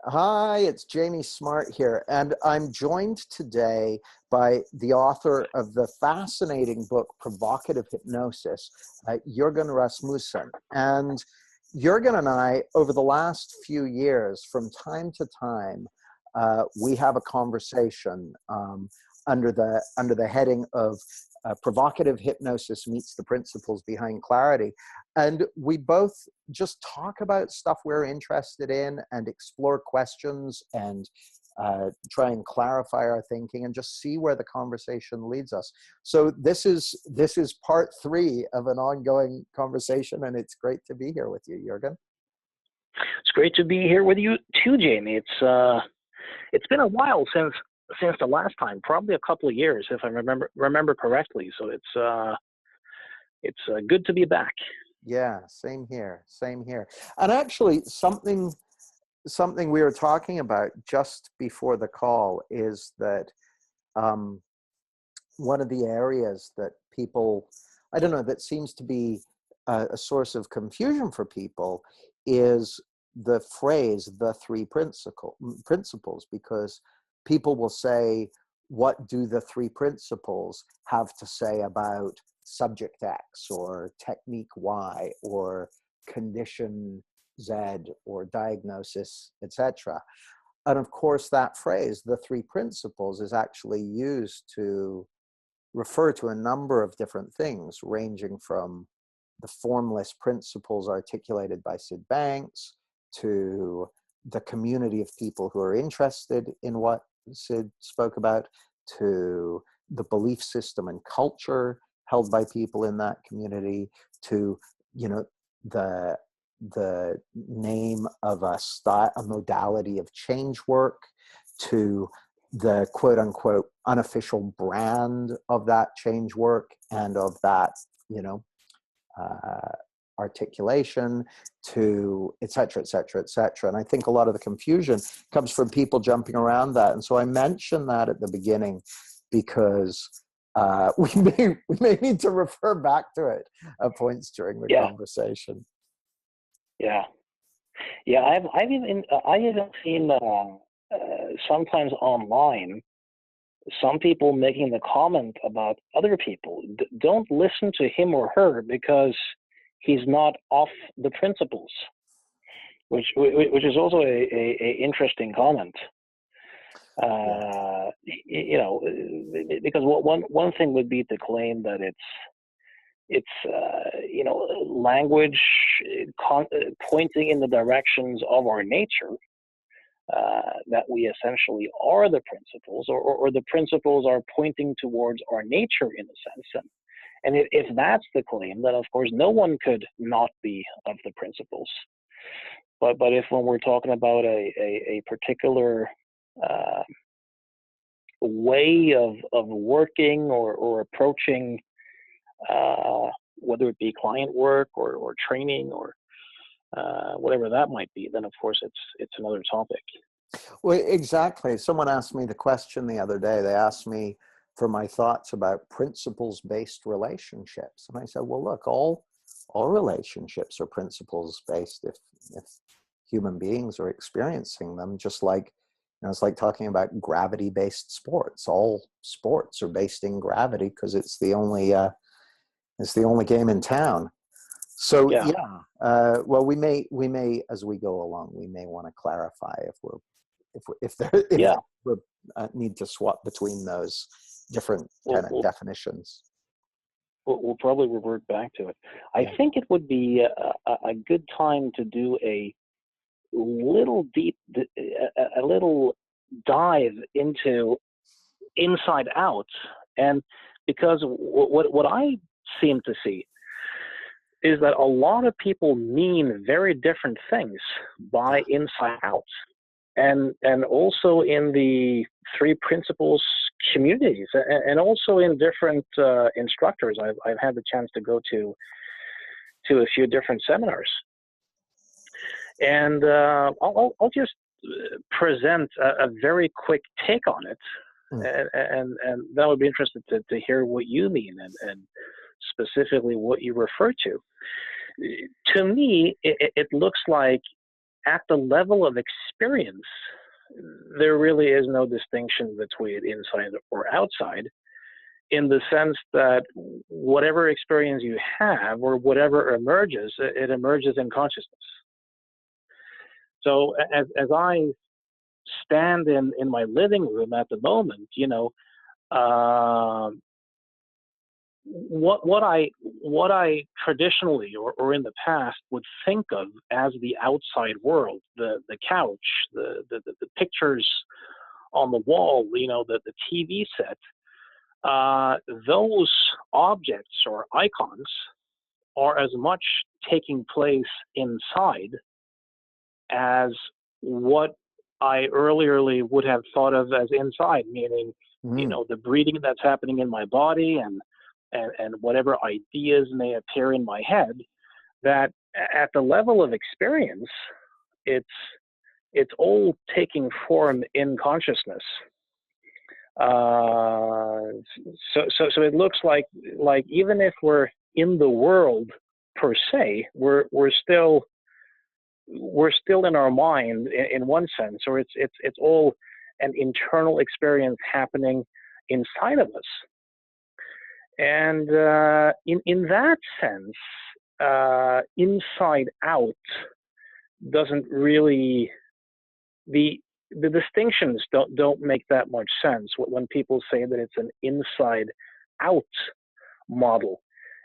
Hi, it's Jamie Smart here, and I'm joined today by the author of the fascinating book, Provocative Hypnosis, Jürgen Rasmussen. And Jürgen and I, over the last few years, from time to time, we have a conversation under the heading of Provocative Hypnosis Meets the Principles Behind Clarity. And we both just talk about stuff we're interested in and explore questions and try and clarify our thinking and just see where the conversation leads us. So this is part three of an ongoing conversation, and it's great to be here with you, Jürgen. It's great to be here with you too, Jamie. It's been a while since the last time, probably a couple of years, if I remember correctly. So it's good to be back. Yeah, same here, same here. And actually, something we were talking about just before the call is that one of the areas that people, I don't know, that seems to be a source of confusion for people is the phrase, the three principles, because people will say, what do the three principles have to say about subject X or technique Y or condition Z or diagnosis, etc. And of course, that phrase, the three principles, is actually used to refer to a number of different things, ranging from the formless principles articulated by Sid Banks to the community of people who are interested in what Sid spoke about, to the belief system and culture held by people in that community, to, you know, the name of a modality of change work, to the quote unquote unofficial brand of that change work and of that, articulation, to et cetera, et cetera, et cetera. And I think a lot of the confusion comes from people jumping around that. And so I mentioned that at the beginning because we may need to refer back to it at points during the conversation. Yeah. I've even seen sometimes online some people making the comment about other people. Don't listen to him or her because he's not off the principles, which is also a interesting comment. Because one thing would be to claim that it's language pointing in the directions of our nature, that we essentially are the principles, or the principles are pointing towards our nature in a sense. And if that's the claim, then of course no one could not be of the principles. But if when we're talking about a particular way of working or approaching, whether it be client work or training or whatever that might be, then of course it's another topic. Well, exactly. Someone asked me the question the other day. They asked me for my thoughts about principles-based relationships. And I said, well, look, all relationships are principles-based if human beings are experiencing them, just like, it's like talking about gravity-based sports. All sports are based in gravity because it's the only game in town. So well, we may as we go along, we may want to clarify if we need to swap between those different kind of definitions. We'll probably revert back to it. I think it would be a good time to do a little dive into inside out, and because what I seem to see is that a lot of people mean very different things by inside out, and also in the three principles communities, and also in different instructors. I've had the chance to go to a few different seminars, and I'll just present a very quick take on it, and that would be interested to hear what you mean and specifically what you refer to. To me, it looks like at the level of experience, there really is no distinction between inside or outside, in the sense that whatever experience you have or whatever emerges, it emerges in consciousness. So as I stand in my living room at the moment, uh, what I traditionally or in the past would think of as the outside world, the couch, the pictures on the wall, the TV set, those objects or icons are as much taking place inside as what I earlierly would have thought of as inside, meaning, the breathing that's happening in my body and whatever ideas may appear in my head, that at the level of experience, it's all taking form in consciousness. So it looks like even if we're in the world per se, we're still in our mind in one sense, or it's all an internal experience happening inside of us. And in that sense, inside out doesn't really, the distinctions don't make that much sense when people say that it's an inside out model.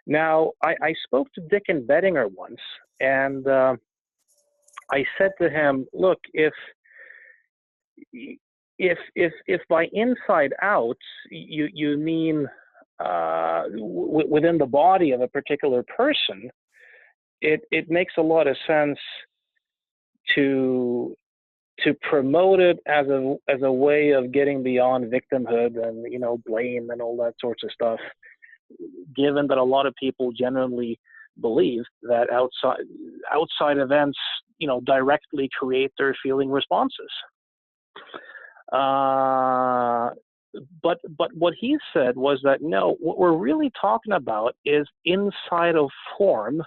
Now, I spoke to Dick and Bettinger once, and I said to him, look, if by inside out you mean within the body of a particular person, it makes a lot of sense to promote it as a way of getting beyond victimhood and blame and all that sorts of stuff, given that a lot of people genuinely believe that outside events directly create their feeling responses. But what he said was that no, what we're really talking about is inside of form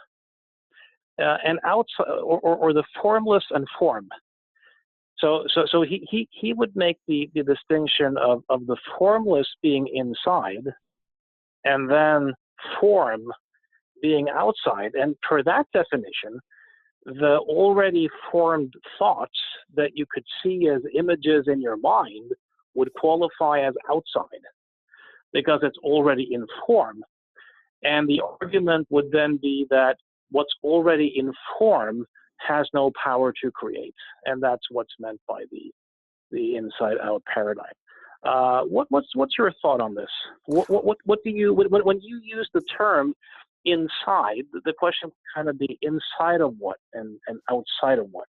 and outside, or the formless and form. So he would make the distinction of the formless being inside and then form being outside. And per that definition, the already formed thoughts that you could see as images in your mind would qualify as outside because it's already in form. And the argument would then be that what's already in form has no power to create, and that's what's meant by the inside-out paradigm. What's your thought on this? What do you when you use the term inside? The question kind of be inside of what and outside of what?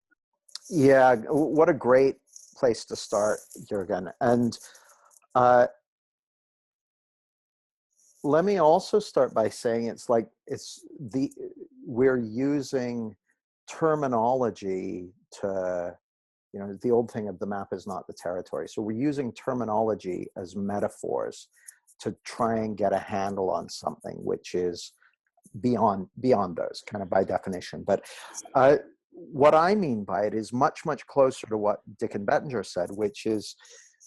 Yeah, what a great place to start, Jürgen. And let me also start by saying we're using terminology to, the old thing of the map is not the territory. So we're using terminology as metaphors to try and get a handle on something which is beyond those, kind of by definition. But what I mean by it is much, much closer to what Dick and Bettinger said, which is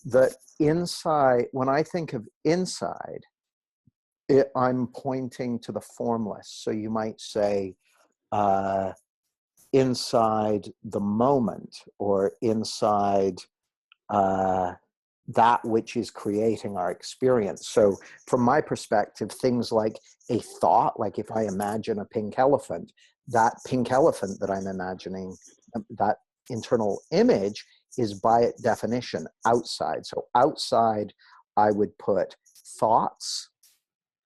that inside, when I think of inside, I'm pointing to the formless. So you might say inside the moment, or inside that which is creating our experience. So from my perspective, things like a thought, like if I imagine a pink elephant, that pink elephant that I'm imagining, that internal image, is by definition outside. So outside, I would put thoughts,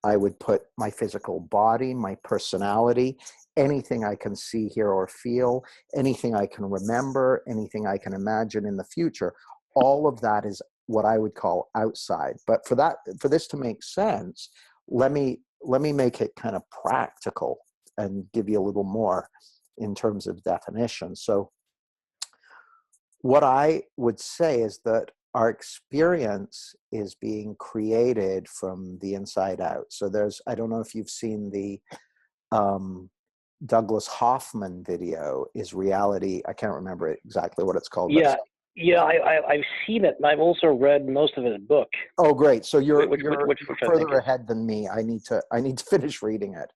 I would put my physical body, my personality, anything I can see, hear, or feel, anything I can remember, anything I can imagine in the future. All of that is what I would call outside. But for this to make sense, let me make it kind of practical and give you a little more in terms of definition. So what I would say is that our experience is being created from the inside out. So I don't know if you've seen the Douglas Hoffman video, is reality. I can't remember exactly what it's called, but Yeah, yeah, I've seen it, and I've also read most of his book. oh, great! So you're which you're which, you're which I think further is, ahead than me. I need to finish reading it.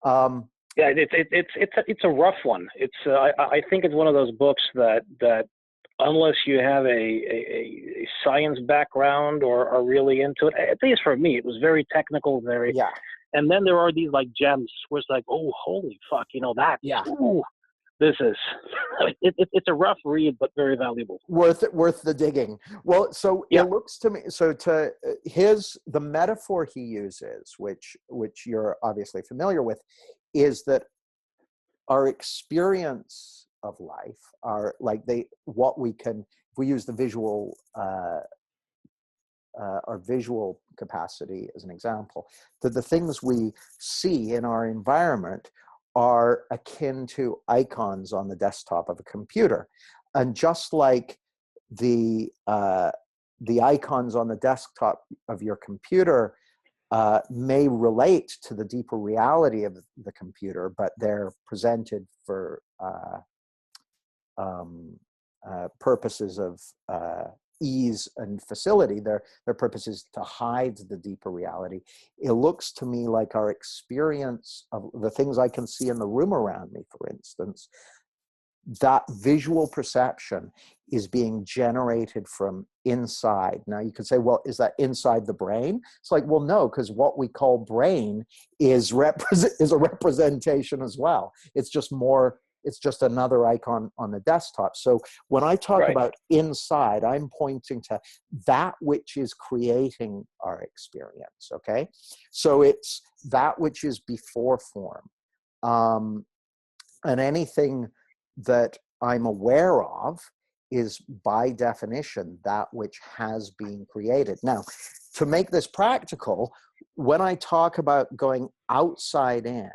Um, yeah, it's a rough one. It's I think it's one of those books that unless you have a science background or are really into it, at least for me, it was very technical, very. yeah, And then there are these like gems where it's like, oh, holy fuck, that's, yeah. ooh, this is, it's a rough read, but very valuable. Worth the digging. Well, so it Yeah. looks to me, the metaphor he uses, which you're obviously familiar with, is that our experience of life are like what we can, if we use the visual our visual capacity as an example, that the things we see in our environment are akin to icons on the desktop of a computer. And just like the icons on the desktop of your computer may relate to the deeper reality of the computer, but they're presented for purposes of ease and facility. Their purpose is to hide the deeper reality. It looks to me like our experience of the things I can see in the room around me, for instance, that visual perception is being generated from inside. Now you could say, well, is that inside the brain? It's like, well, no, because what we call brain is a representation as well. It's just another icon on the desktop. So when I talk Right. about inside, I'm pointing to that which is creating our experience, okay? So it's that which is before form. And anything that I'm aware of is by definition that which has been created. Now, to make this practical, when I talk about going outside in,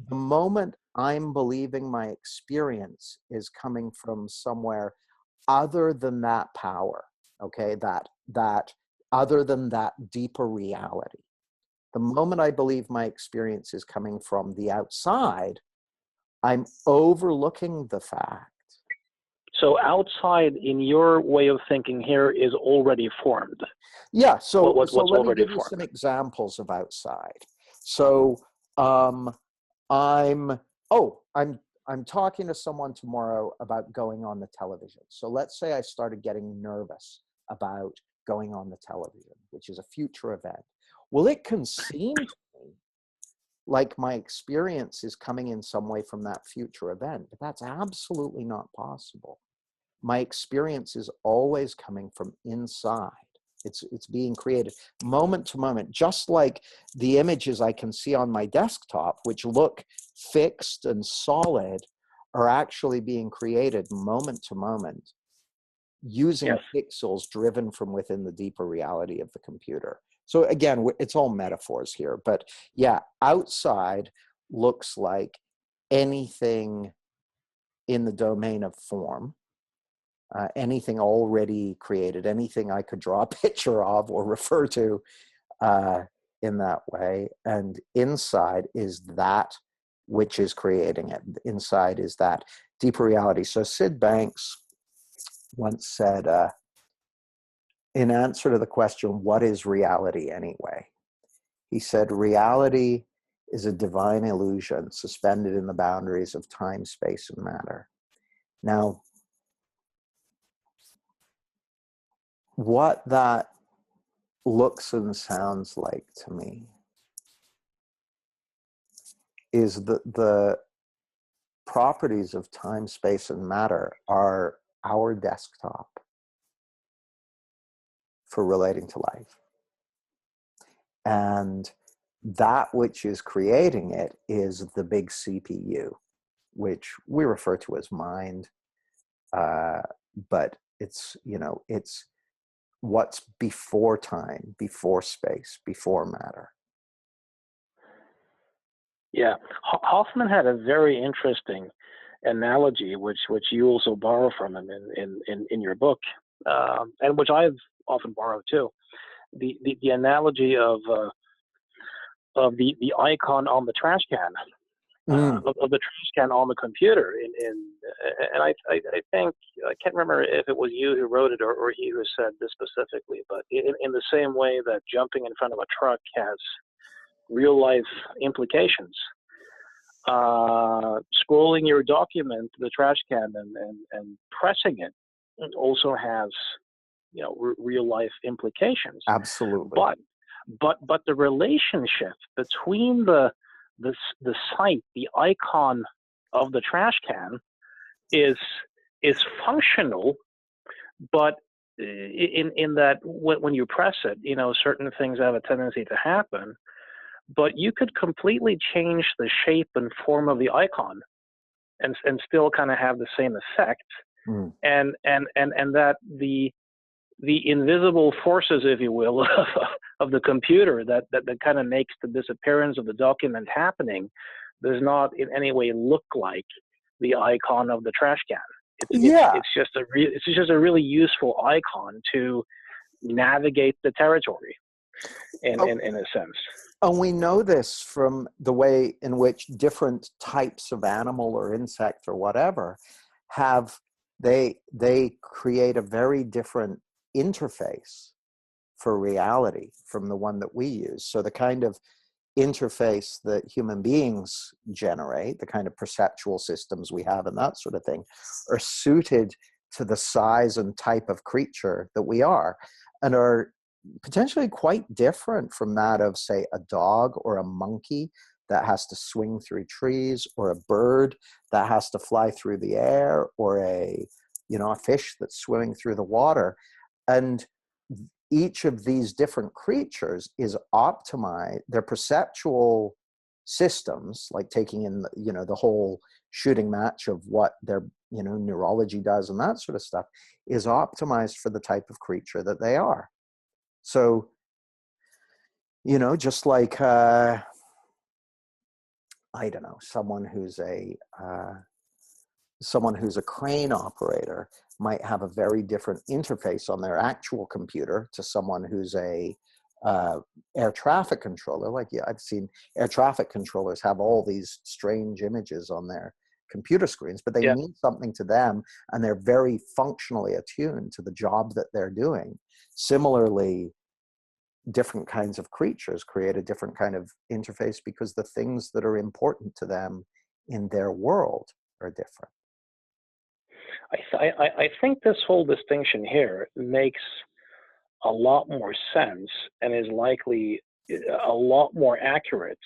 the moment I'm believing my experience is coming from somewhere other than that power, okay, that other than that deeper reality. The moment I believe my experience is coming from the outside, I'm overlooking the fact. So outside, in your way of thinking here, is already formed. Yeah. So What's let me already give you formed. some examples of outside. So um, I'm oh I'm talking to someone tomorrow about going on the television. So let's say I started getting nervous about going on the television, which is a future event. Well, it can seem to me like my experience is coming in some way from that future event, but that's absolutely not possible. My experience is always coming from inside. It's being created moment to moment, just like the images I can see on my desktop, which look fixed and solid, are actually being created moment to moment using Yes. pixels driven from within the deeper reality of the computer. So again, it's all metaphors here, but yeah, outside looks like anything in the domain of form, anything already created, anything I could draw a picture of or refer to in that way. And inside is that which is creating it. Inside is that deeper reality. So Sid Banks once said, in answer to the question, what is reality anyway? He said, reality is a divine illusion suspended in the boundaries of time, space, and matter. Now, what that looks and sounds like to me is that the properties of time, space, and matter are our desktop for relating to life. And that which is creating it is the big CPU, which we refer to as mind. But it's what's before time, before space, before matter. Yeah. Hoffman had a very interesting analogy, which you also borrow from him in your book, and which I've often borrowed too. The analogy of the icon on the trash can. Mm. of the trash can on the computer. And I think, I can't remember if it was you who wrote it or he who said this specifically, but in the same way that jumping in front of a truck has real life implications, scrolling your document to the trash can and pressing it also has, real life implications. Absolutely. But the relationship between the site, the icon of the trash can is functional, but in that when you press it, certain things have a tendency to happen, but you could completely change the shape and form of the icon and still kind of have the same effect. Mm. And that the invisible forces, if you will, of the computer that kind of makes the disappearance of the document happening does not in any way look like the icon of the trash can. Yeah. It's just a really useful icon to navigate the territory in a sense. And we know this from the way in which different types of animal or insect or whatever they create a very different interface for reality from the one that we use. So the kind of interface that human beings generate, the kind of perceptual systems we have and that sort of thing, are suited to the size and type of creature that we are, and are potentially quite different from that of, say, a dog or a monkey that has to swing through trees, or a bird that has to fly through the air, or a fish that's swimming through the water. And each of these different creatures is optimized, their perceptual systems, like taking in the whole shooting match of what their neurology does and that sort of stuff, is optimized for the type of creature that they are. So just like I don't know, someone who's a crane operator might have a very different interface on their actual computer to someone who's a air traffic controller. Like, yeah, I've seen air traffic controllers have all these strange images on their computer screens, but they mean something to them, and they're very functionally attuned to the job that they're doing. Similarly, different kinds of creatures create a different kind of interface because the things that are important to them in their world are different. I think this whole distinction here makes a lot more sense and is likely a lot more accurate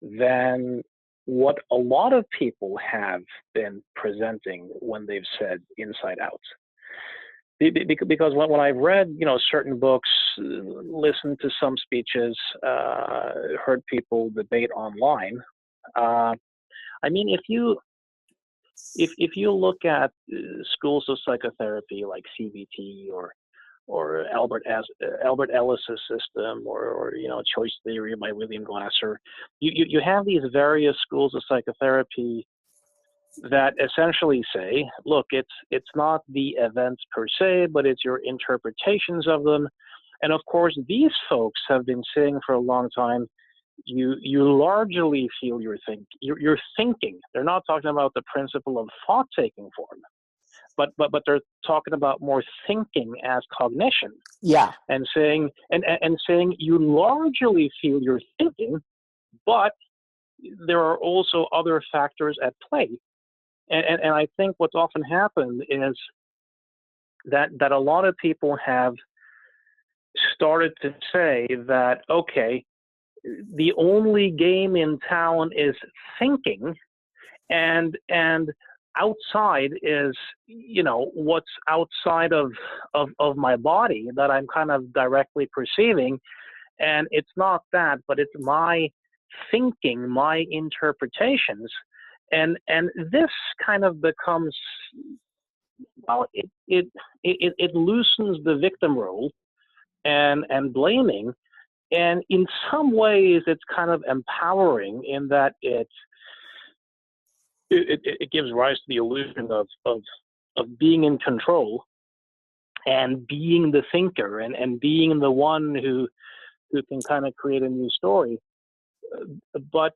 than what a lot of people have been presenting when they've said inside out. Because when I've read, certain books, listened to some speeches, heard people debate online, I mean, if you look at schools of psychotherapy like CBT or Albert Ellis's system or choice theory by William Glasser, you have these various schools of psychotherapy that essentially say, look, it's not the events per se, but it's your interpretations of them. And of course, these folks have been saying for a long time, you largely feel you're thinking. They're not talking about the principle of thought taking form, but they're talking about more thinking as cognition. Yeah. And saying you largely feel you're thinking, but there are also other factors at play. And I think what's often happened is that a lot of people have started to say that, okay, the only game in town is thinking, and outside is what's outside of my body that I'm kind of directly perceiving, and it's not that, but it's my thinking, my interpretations. And this kind of becomes, well, it loosens the victim role and blaming, and in some ways it's kind of empowering in that it gives rise to the illusion of being in control and being the thinker and being the one who can kind of create a new story. But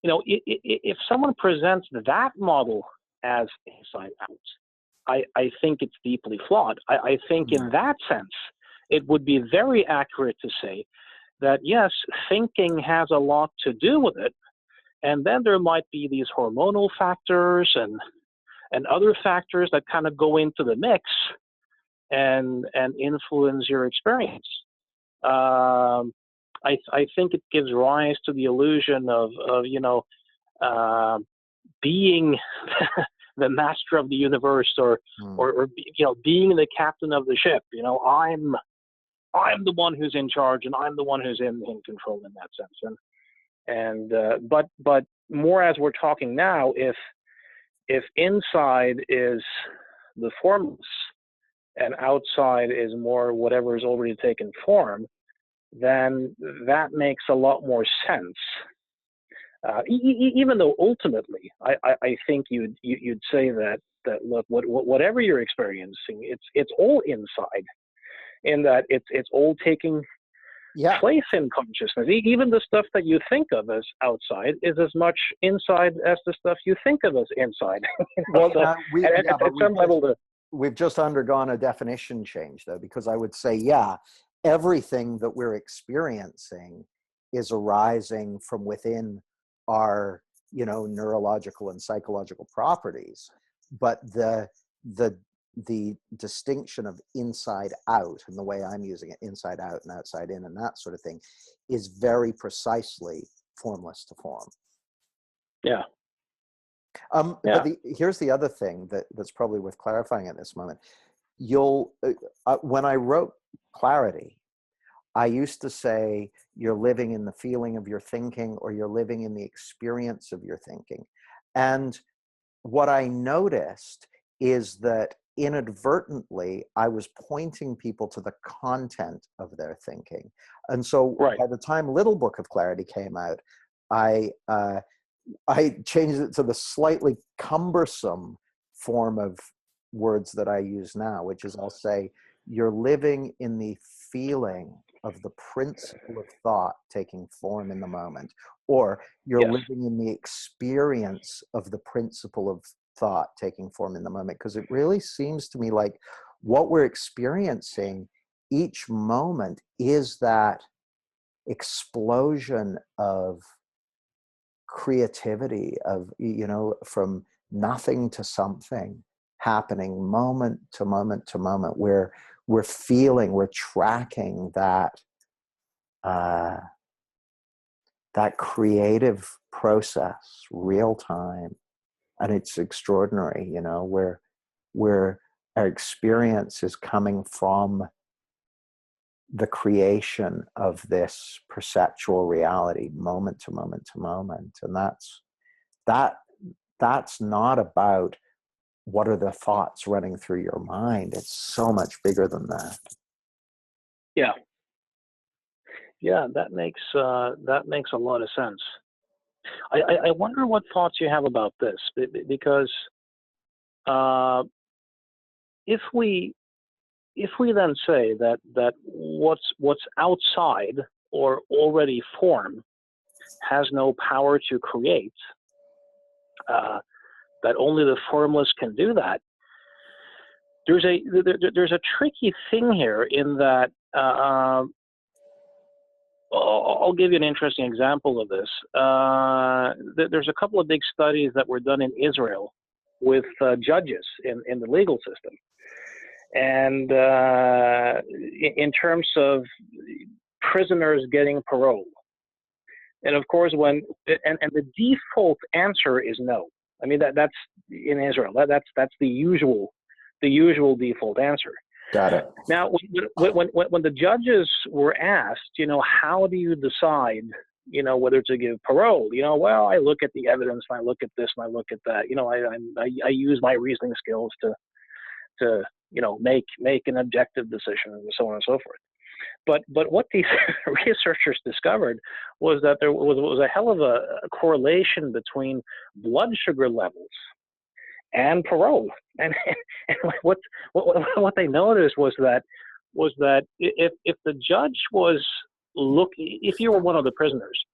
if someone presents that model as inside out, I think it's deeply flawed. I think in that sense, it would be very accurate to say that, yes, thinking has a lot to do with it. And then there might be these hormonal factors and other factors that kind of go into the mix and influence your experience. I think it gives rise to the illusion of being the master of the universe, or being the captain of the ship. I'm the one who's in charge, and I'm the one who's in control in that sense. But more as we're talking now, if inside is the formless and outside is more whatever is already taken form, then that makes a lot more sense. Even though ultimately, I think you'd say that look, whatever you're experiencing, it's all inside, in that it's all taking place in consciousness. Even the stuff that you think of as outside is as much inside as the stuff you think of as inside. We've just undergone a definition change, though, because I would say, everything that we're experiencing is arising from within our, neurological and psychological properties. But the distinction of inside out, and the way I'm using it, inside out and outside in and that sort of thing, is very precisely formless to form. Yeah. But here's the other thing that's probably worth clarifying at this moment. When I wrote Clarity, I used to say you're living in the feeling of your thinking, or you're living in the experience of your thinking. And what I noticed is that inadvertently, I was pointing people to the content of their thinking. And so by the time Little Book of Clarity came out, I changed it to the slightly cumbersome form of words that I use now, which is, I'll say, you're living in the feeling of the principle of thought taking form in the moment, or you're living in the experience of the principle of thought taking form in the moment. Because it really seems to me like what we're experiencing each moment is that explosion of creativity, of, from nothing to something happening moment to moment to moment, where we're feeling, we're tracking that creative process real time. And it's extraordinary, where our experience is coming from the creation of this perceptual reality, moment to moment to moment. And that's not about what are the thoughts running through your mind. It's so much bigger than that. Yeah, that makes a lot of sense. I wonder what thoughts you have about this, because if we then say that what's outside or already formed has no power to create, that only the formless can do that, there's a tricky thing here in that. I'll give you an interesting example of this. There's a couple of big studies that were done in Israel with judges in the legal system. And in terms of prisoners getting parole. And of course, and the default answer is no. I mean, that's in Israel. That's the usual default answer. Got it. Now, when the judges were asked, how do you decide, whether to give parole? Well, I look at the evidence, and I look at this, and I look at that. I use my reasoning skills to make an objective decision, and so on and so forth. But what these researchers discovered was that there was a hell of a correlation between blood sugar levels and parole. And what they noticed was that if the judge was if you were one of the prisoners,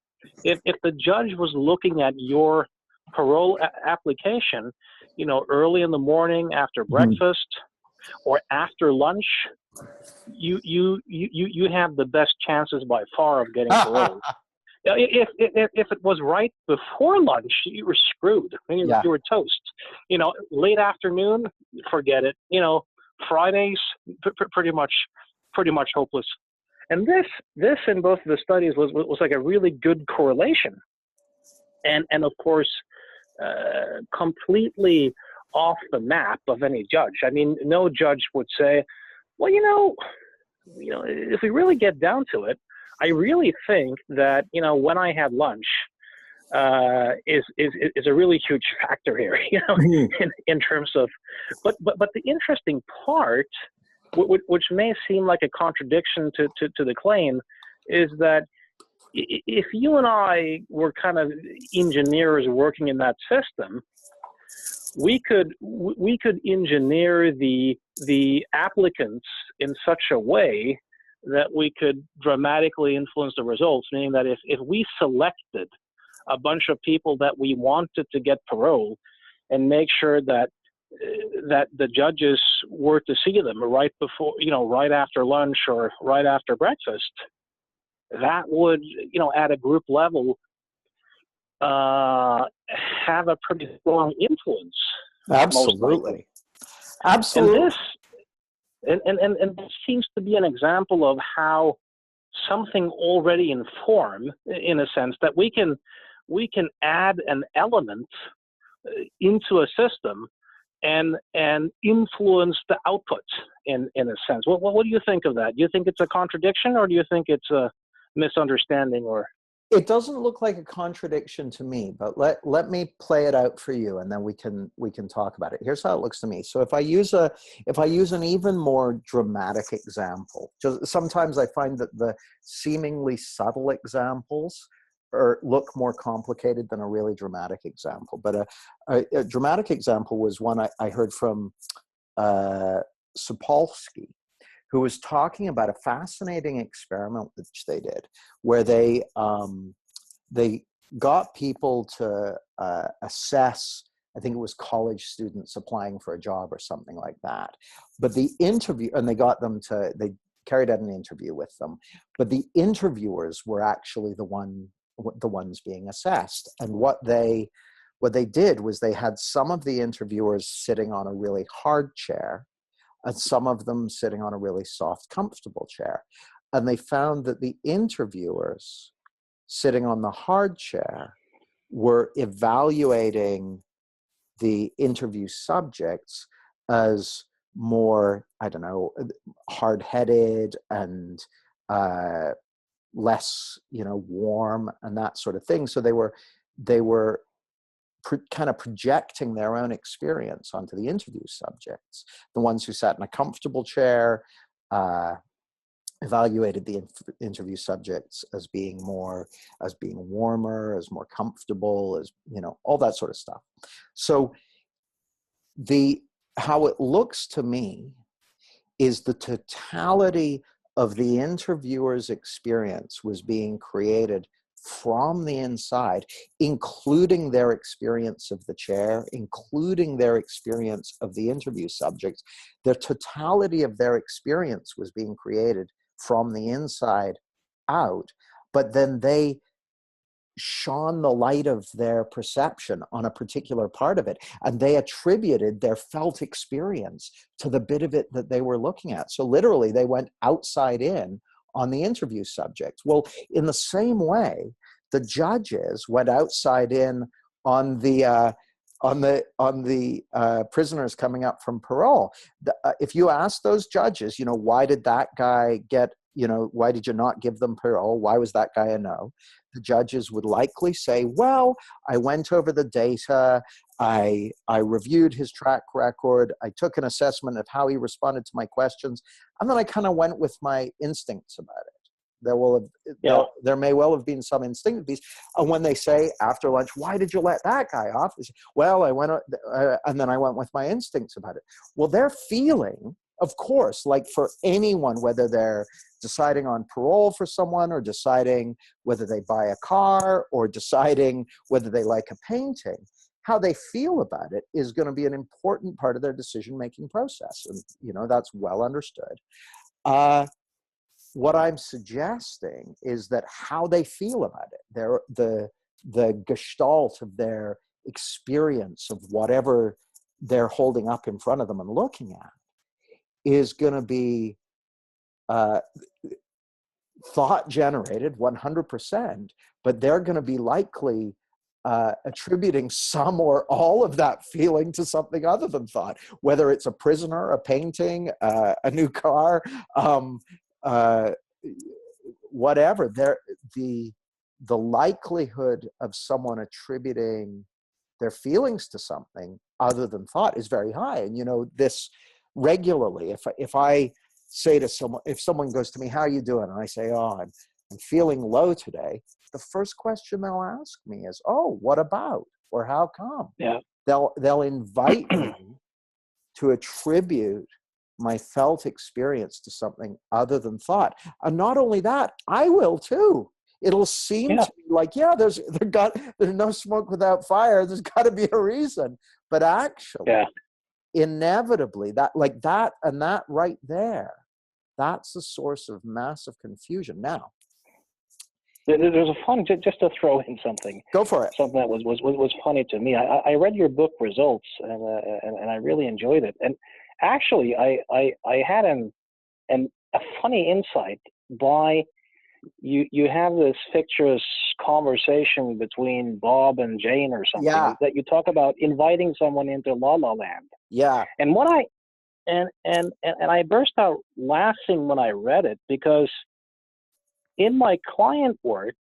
if the judge was looking at your parole application, you know, early in the morning after breakfast or after lunch, you have the best chances by far of getting parole. Now, if it was right before lunch, you were screwed. I mean, you were toast. You know, late afternoon, forget it. You know, Fridays, pretty much hopeless. And this in both of the studies was like a really good correlation, and of course, completely off the map of any judge. I mean, no judge would say, well, you know, if we really get down to it, I really think that, you know, when I have lunch is a really huge factor here, you know, in terms of, but the interesting part, which may seem like a contradiction to the claim, is that if you and I were kind of engineers working in that system, we could engineer the applicants in such a way that we could dramatically influence the results, meaning that if we selected a bunch of people that we wanted to get parole and make sure that the judges were to see them right before, you know, right after lunch or right after breakfast, that would, you know, at a group level, have a pretty strong influence. Absolutely. Absolutely. And this seems to be an example of how something already informed, in a sense, that we can add an element into a system and influence the output in a sense. What do you think of that? Do you think it's a contradiction, or do you think it's a misunderstanding? Or it doesn't look like a contradiction to me, but let me play it out for you, and then we can talk about it. Here's how it looks to me. So if I use an even more dramatic example, just sometimes I find that the seemingly subtle examples look more complicated than a really dramatic example. But a dramatic example was one I heard from Sapolsky, who was talking about a fascinating experiment which they did, where they got people to assess, I think it was college students applying for a job or something like that. But the interview, and they carried out an interview with them, but the interviewers were actually the ones being assessed. And what they did was they had some of the interviewers sitting on a really hard chair, and some of them sitting on a really soft, comfortable chair. And they found that the interviewers sitting on the hard chair were evaluating the interview subjects as more, I don't know, hard-headed and less, you know, warm and that sort of thing. So they were kind of projecting their own experience onto the interview subjects. The ones who sat in a comfortable chair evaluated the interview subjects as being warmer, as more comfortable, as, you know, all that sort of stuff. So how it looks to me is the totality of the interviewer's experience was being created from the inside, including their experience of the chair, including their experience of the interview subjects. The totality of their experience was being created from the inside out, but then they shone the light of their perception on a particular part of it, and they attributed their felt experience to the bit of it that they were looking at. So literally, they went outside in on the interview subjects. Well, in the same way, the judges went outside in on the prisoners coming up from parole. If you ask those judges, you know, why did that guy get, you know, why did you not give them parole? Why was that guy a no? The judges would likely say, well, I went over the data, I reviewed his track record, I took an assessment of how he responded to my questions, and then I kind of went with my instincts about it. There may well have been some instinctive piece. And when they say after lunch, why did you let that guy off? They say, well, I went, and then I went with my instincts about it. Well, their feeling of course, like for anyone, whether they're deciding on parole for someone, or deciding whether they buy a car, or deciding whether they like a painting, how they feel about it is going to be an important part of their decision-making process. And, that's well understood. What I'm suggesting is that how they feel about it, the gestalt of their experience of whatever they're holding up in front of them and looking at, is going to be thought generated 100%, but they're going to be likely attributing some or all of that feeling to something other than thought, whether it's a prisoner, a painting, a new car, whatever. The likelihood of someone attributing their feelings to something other than thought is very high. And this regularly, if I say to someone, if someone goes to me, "How are you doing?" and I say, "Oh, I'm feeling low today," the first question they'll ask me is, "Oh, what about?" or "How come?" Yeah. They'll invite me to attribute my felt experience to something other than thought. And not only that, I will too. It'll seem to me like, yeah, there's no smoke without fire. There's got to be a reason. But actually, inevitably, that right there, that's the source of massive confusion. Now, there's a fun, just to throw in something. Go for it. Something that was funny to me. I read your book Results, and I really enjoyed it. And actually, I had a funny insight by you have this fictitious conversation between Bob and Jane or something, that you talk about inviting someone into La La Land. Yeah. And what and I burst out laughing when I read it, because in my client work,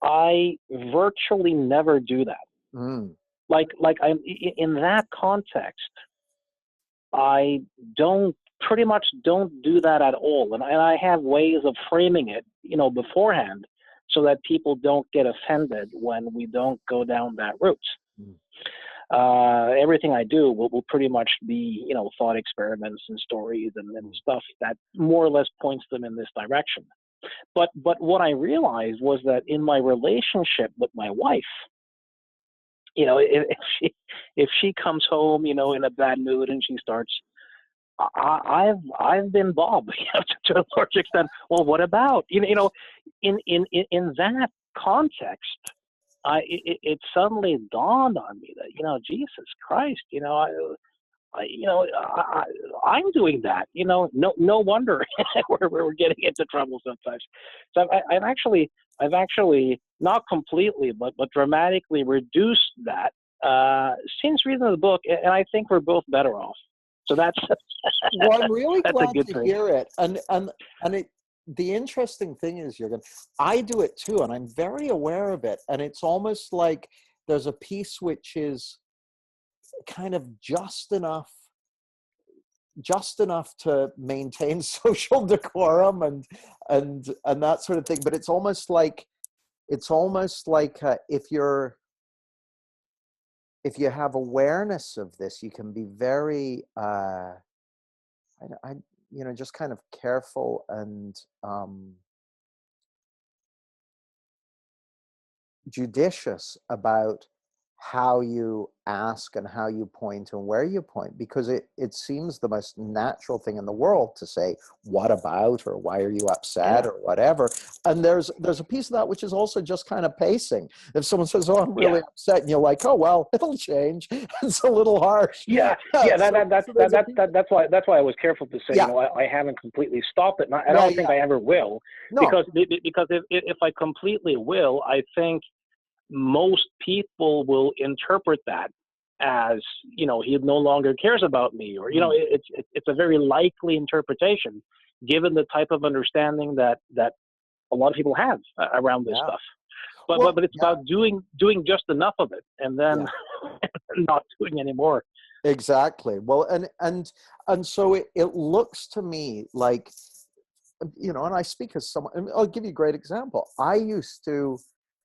I virtually never do that. Mm. Like I'm in that context, I pretty much don't do that at all. And I have ways of framing it, beforehand, so that people don't get offended when we don't go down that route. Mm. Everything I do will pretty much be, thought experiments and stories and stuff that more or less points them in this direction. But what I realized was that in my relationship with my wife, if she comes home, in a bad mood and she starts, I've been Bob to a large extent. Well, what about in that context? It suddenly dawned on me that Jesus Christ, I'm doing that. No wonder we're getting into trouble sometimes. So I've actually not completely, but dramatically reduced that since reading the book, and I think we're both better off. So that's well, I'm really that's glad a good to thing. hear it. And the interesting thing is, Jürgen, I do it too, and I'm very aware of it. And it's almost like there's a piece which is kind of just enough to maintain social decorum and that sort of thing. But it's almost like if you have awareness of this, you can be very just kind of careful and judicious about how you ask and how you point and where you point, because it seems the most natural thing in the world to say, "What about?" or "Why are you upset?" or whatever. And there's a piece of that which is also just kind of pacing. If someone says, "Oh, I'm really upset," and you're like, "Oh, well, it'll change." It's a little harsh. That's why I was careful to say, I haven't completely stopped it, and I don't think I ever will, because if I completely will, I think most people will interpret that as, he no longer cares about me, or, it's a very likely interpretation given the type of understanding that a lot of people have around this stuff. But it's about doing just enough of it, and then not doing any more. Exactly. Well, and so it looks to me like, and I speak as someone, I'll give you a great example. I used to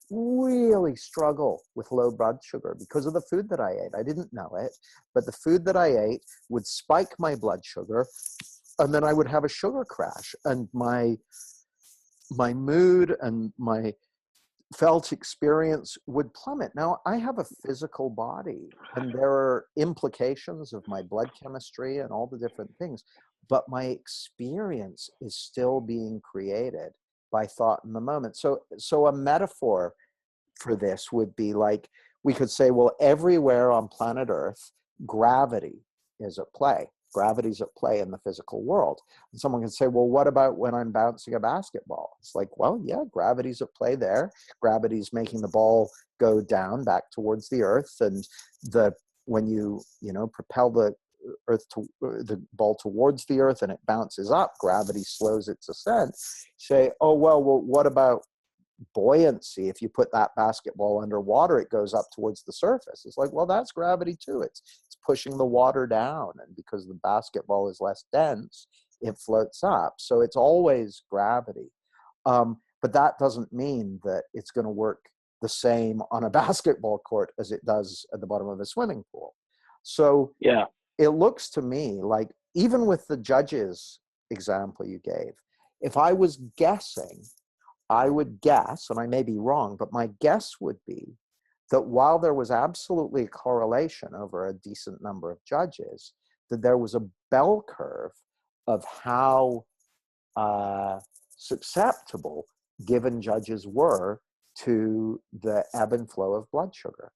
really struggle with low blood sugar because of the food that I ate. I didn't know it, but the food that I ate would spike my blood sugar and then I would have a sugar crash, and my mood and my felt experience would plummet. Now, I have a physical body, and there are implications of my blood chemistry and all the different things, but my experience is still being created by thought in the moment. So a metaphor for this would be like, we could say, well, everywhere on planet Earth, gravity is at play. Gravity's at play in the physical world. And someone can say, well, what about when I'm bouncing a basketball? It's like, well, yeah, gravity's at play there. Gravity's making the ball go down back towards the earth. And when you propel the ball towards the earth and it bounces up, gravity slows its ascent. Say, oh, well, what about buoyancy? If you put that basketball underwater, it goes up towards the surface. It's like, well, that's gravity too. It's pushing the water down, and because the basketball is less dense, it floats up. So it's always gravity. But that doesn't mean that it's going to work the same on a basketball court as it does at the bottom of a swimming pool. So Yeah. It looks to me like, even with the judges example you gave, if I was guessing, I would guess, and I may be wrong, but my guess would be that while there was absolutely a correlation over a decent number of judges, that there was a bell curve of how susceptible given judges were to the ebb and flow of blood sugar.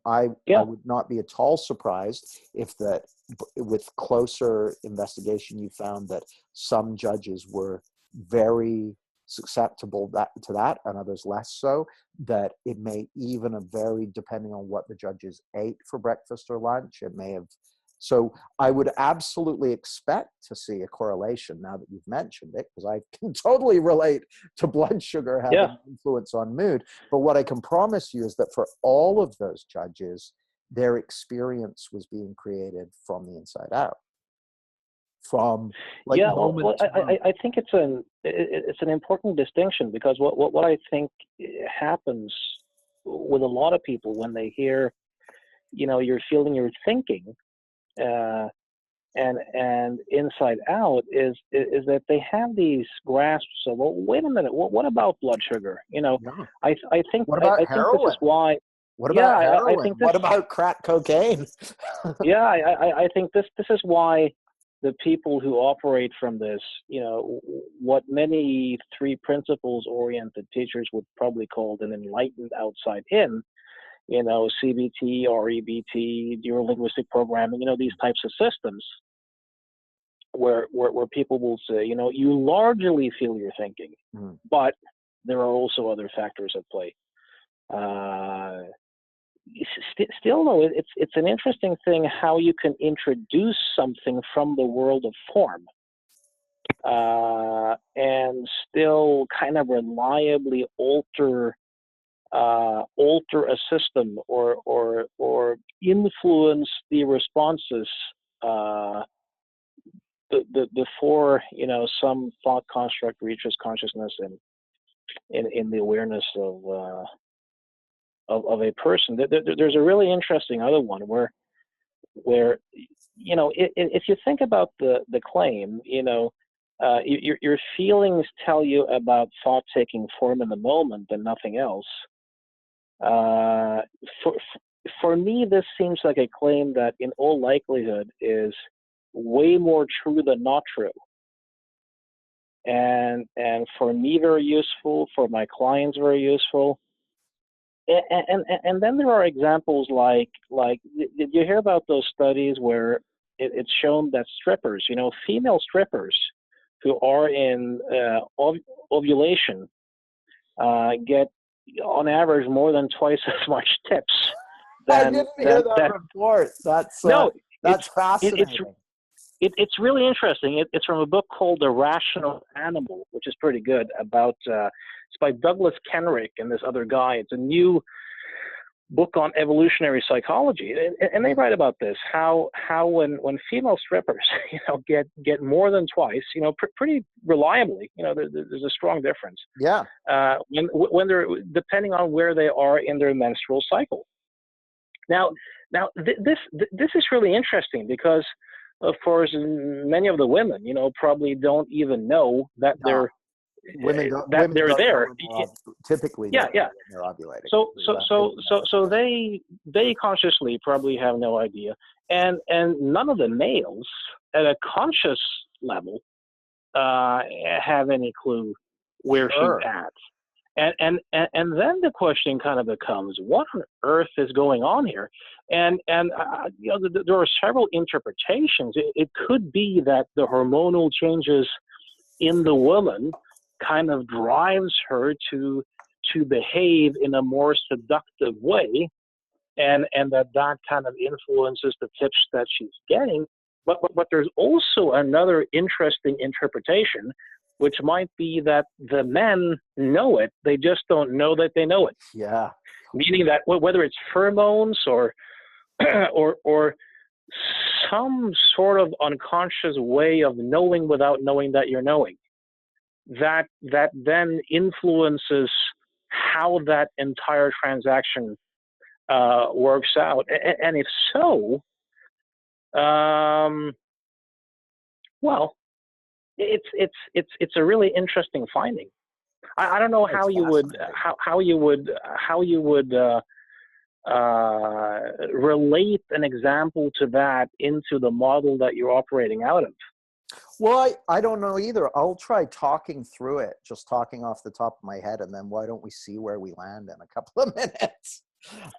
I would not be at all surprised if that, with closer investigation, you found that some judges were very susceptible to that and others less so, that it may even have varied depending on what the judges ate for breakfast or lunch. It may have. So I would absolutely expect to see a correlation now that you've mentioned it, because I can totally relate to blood sugar having an influence on mood. But what I can promise you is that for all of those judges, their experience was being created from the inside out. From moment to moment. I think it's an important distinction, because what I think happens with a lot of people when they hear, you're feeling, you're thinking, and inside out is that they have these grasps of, well, wait a minute, what about blood sugar? I think what about heroin? Think this is why. What about heroin? What about crack cocaine? I think this is why the people who operate from this, what many three principles oriented teachers would probably call an enlightened outside in, CBT, REBT, neurolinguistic programming, these types of systems where people will say, you largely feel your thinking, but there are also other factors at play. Still, though, it's an interesting thing how you can introduce something from the world of form and still kind of reliably alter a system or influence the responses before some thought construct reaches consciousness in the awareness of a person. There's a really interesting other one where if you think about the claim, your feelings tell you about thought taking form in the moment and nothing else. For me, this seems like a claim that in all likelihood is way more true than not true. And for me, very useful, for my clients, very useful. And then there are examples like did you hear about those studies where it's shown that strippers, female strippers who are in ovulation get on average more than twice as much tips than, I didn't hear that report. That's fascinating. It's really interesting. It's from a book called The Rational Animal, which is pretty good. It's by Douglas Kenrick and this other guy. It's a new book on evolutionary psychology, and they write about this. How when female strippers, get more than twice, pretty reliably, there's a strong difference. Yeah. When they're, depending on where they are in their menstrual cycle. Now this is really interesting because of course, many of the women, probably don't even know that No, women they're don't know there. when typically Yeah, don't know yeah. when they're ovulating. So so That so isn't so that so special. they consciously probably have no idea, and none of the males at a conscious level have any clue where she's Sure. at. And then the question kind of becomes, what on earth is going on here? And there are several interpretations. It could be that the hormonal changes in the woman kind of drives her to behave in a more seductive way, and that kind of influences the tips that she's getting. But there's also another interesting interpretation, which might be that the men know it, they just don't know that they know it. Yeah. Meaning that whether it's pheromones or or some sort of unconscious way of knowing without knowing that you're knowing, that then influences how that entire transaction works out. And if so, um, well, it's a really interesting finding. I don't know It's how you would fascinating. relate an example to that into the model that you're operating out of. Well, I don't know either. I'll try talking through it, just talking off the top of my head, and then why don't we see where we land in a couple of minutes?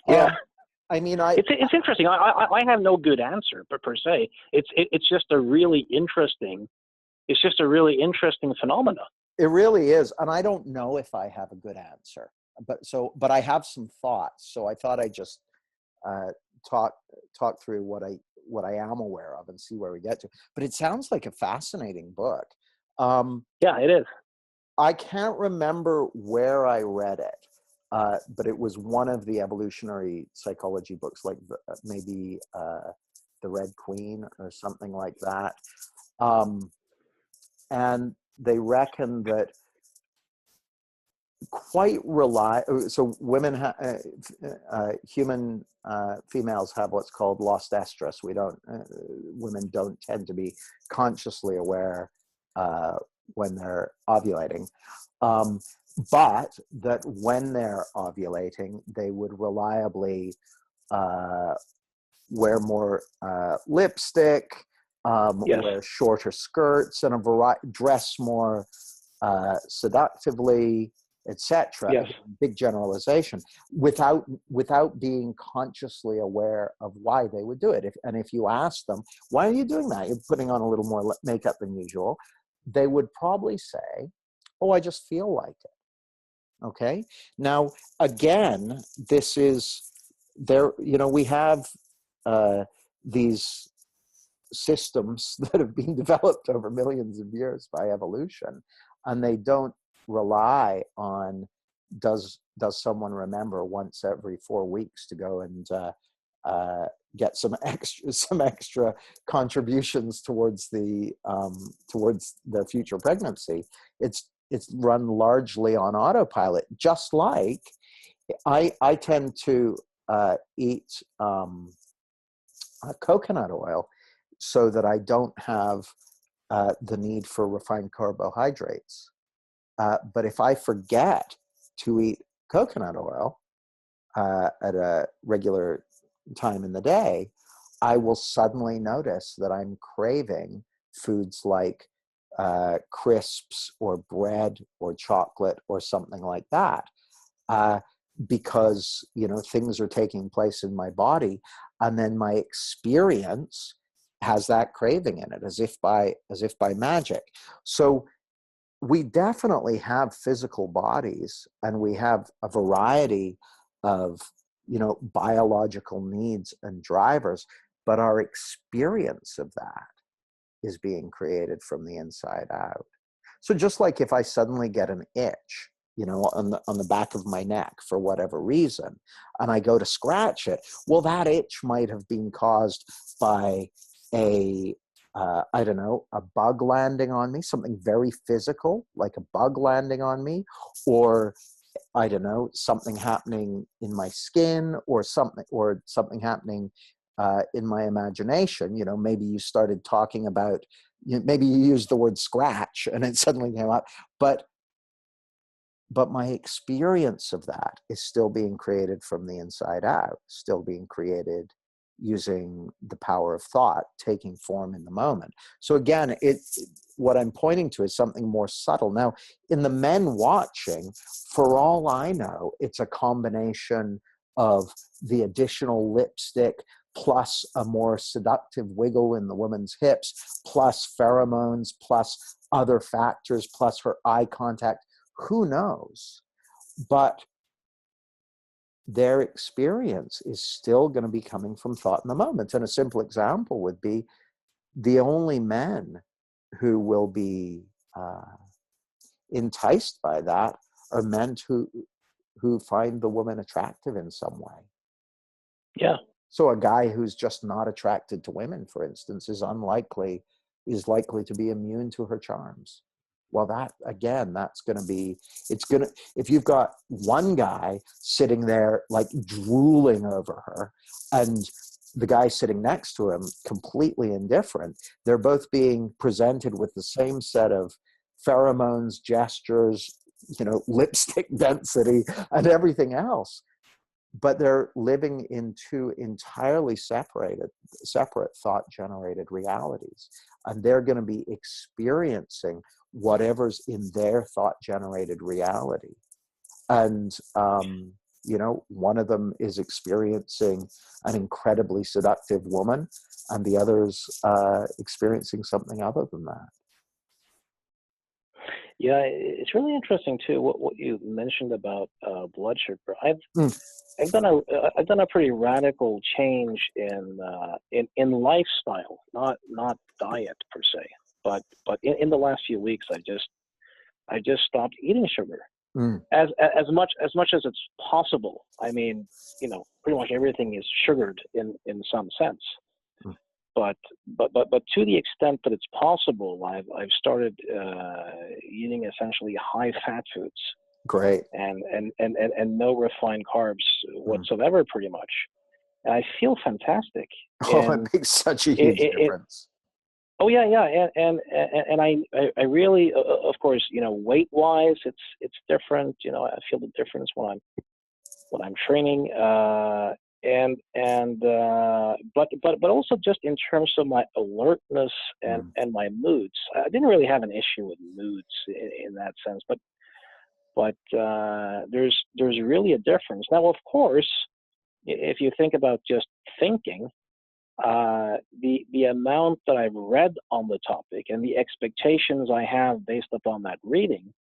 Yeah, I mean, I it's interesting. I have no good answer, per se. It's just a really interesting. It's just a really interesting phenomena. it really is, and I don't know if I have a good answer, but I have some thoughts. So I thought I'd just uh, talk through what I am aware of and see where we get to. But it sounds like a fascinating book. Um, Yeah, it is. I can't remember where I read it, but it was one of the evolutionary psychology books, like maybe The Red Queen or something like that. Um, and they reckon that so women human females have what's called lost estrus. We don't Women don't tend to be consciously aware when they're ovulating, um, but that when they're ovulating they would reliably uh, wear more lipstick, Yes. wear shorter skirts, and dress more seductively, etc. Yes. Big generalization, without being consciously aware of why they would do it. If you ask them, why are you doing that? You're putting on a little more makeup than usual. They would probably say, oh, I just feel like it. Okay. Now, again, this is there. We have these systems that have been developed over millions of years by evolution, and they don't rely on does someone remember once every 4 weeks to go and get some extra contributions towards the future pregnancy. It's run largely on autopilot. Just like I tend to eat coconut oil so that I don't have the need for refined carbohydrates. But if I forget to eat coconut oil at a regular time in the day, I will suddenly notice that I'm craving foods like crisps or bread or chocolate or something like that. Because things are taking place in my body, and then my experience has that craving in it, as if by magic. So we definitely have physical bodies, and we have a variety of biological needs and drivers, but our experience of that is being created from the inside out. So just like if I suddenly get an itch, on the back of my neck for whatever reason, and I go to scratch it, well, that itch might have been caused by I don't know, a bug landing on me, something very physical, like a bug landing on me, or I don't know, something happening in my skin, or something happening in my imagination. You know, maybe you started talking about, maybe you used the word scratch and it suddenly came up, but my experience of that is still being created from the inside out, still being created using the power of thought, taking form in the moment. So again, what I'm pointing to is something more subtle. Now, in the men watching, for all I know, it's a combination of the additional lipstick plus a more seductive wiggle in the woman's hips, plus pheromones, plus other factors, plus her eye contact. Who knows? But their experience is still going to be coming from thought in the moment. And a simple example would be the only men who will be enticed by that are men who find the woman attractive in some way. Yeah. So a guy who's just not attracted to women, for instance, is likely to be immune to her charms. Well, that, again, if you've got one guy sitting there like drooling over her and the guy sitting next to him completely indifferent, they're both being presented with the same set of pheromones, gestures, lipstick density and everything else. But they're living in two entirely separate thought-generated realities. And they're going to be experiencing whatever's in their thought-generated reality. And, one of them is experiencing an incredibly seductive woman, and the other's experiencing something other than that. Yeah, it's really interesting too what you mentioned about blood sugar. I've done a pretty radical change in lifestyle, not diet per se, but in the last few weeks I just stopped eating sugar as much as it's possible. I mean, pretty much everything is sugared in some sense. But to the extent that it's possible, I've started eating essentially high fat foods. Great. And no refined carbs whatsoever, pretty much. And I feel fantastic. Oh, it makes such a huge difference. Oh yeah, and I really, of course, weight wise, it's different. I feel the difference when I'm training. But also just in terms of my alertness and my moods. I didn't really have an issue with moods in that sense, but there's really a difference. Now, of course, if you think about just thinking, the amount that I've read on the topic and the expectations I have based upon that reading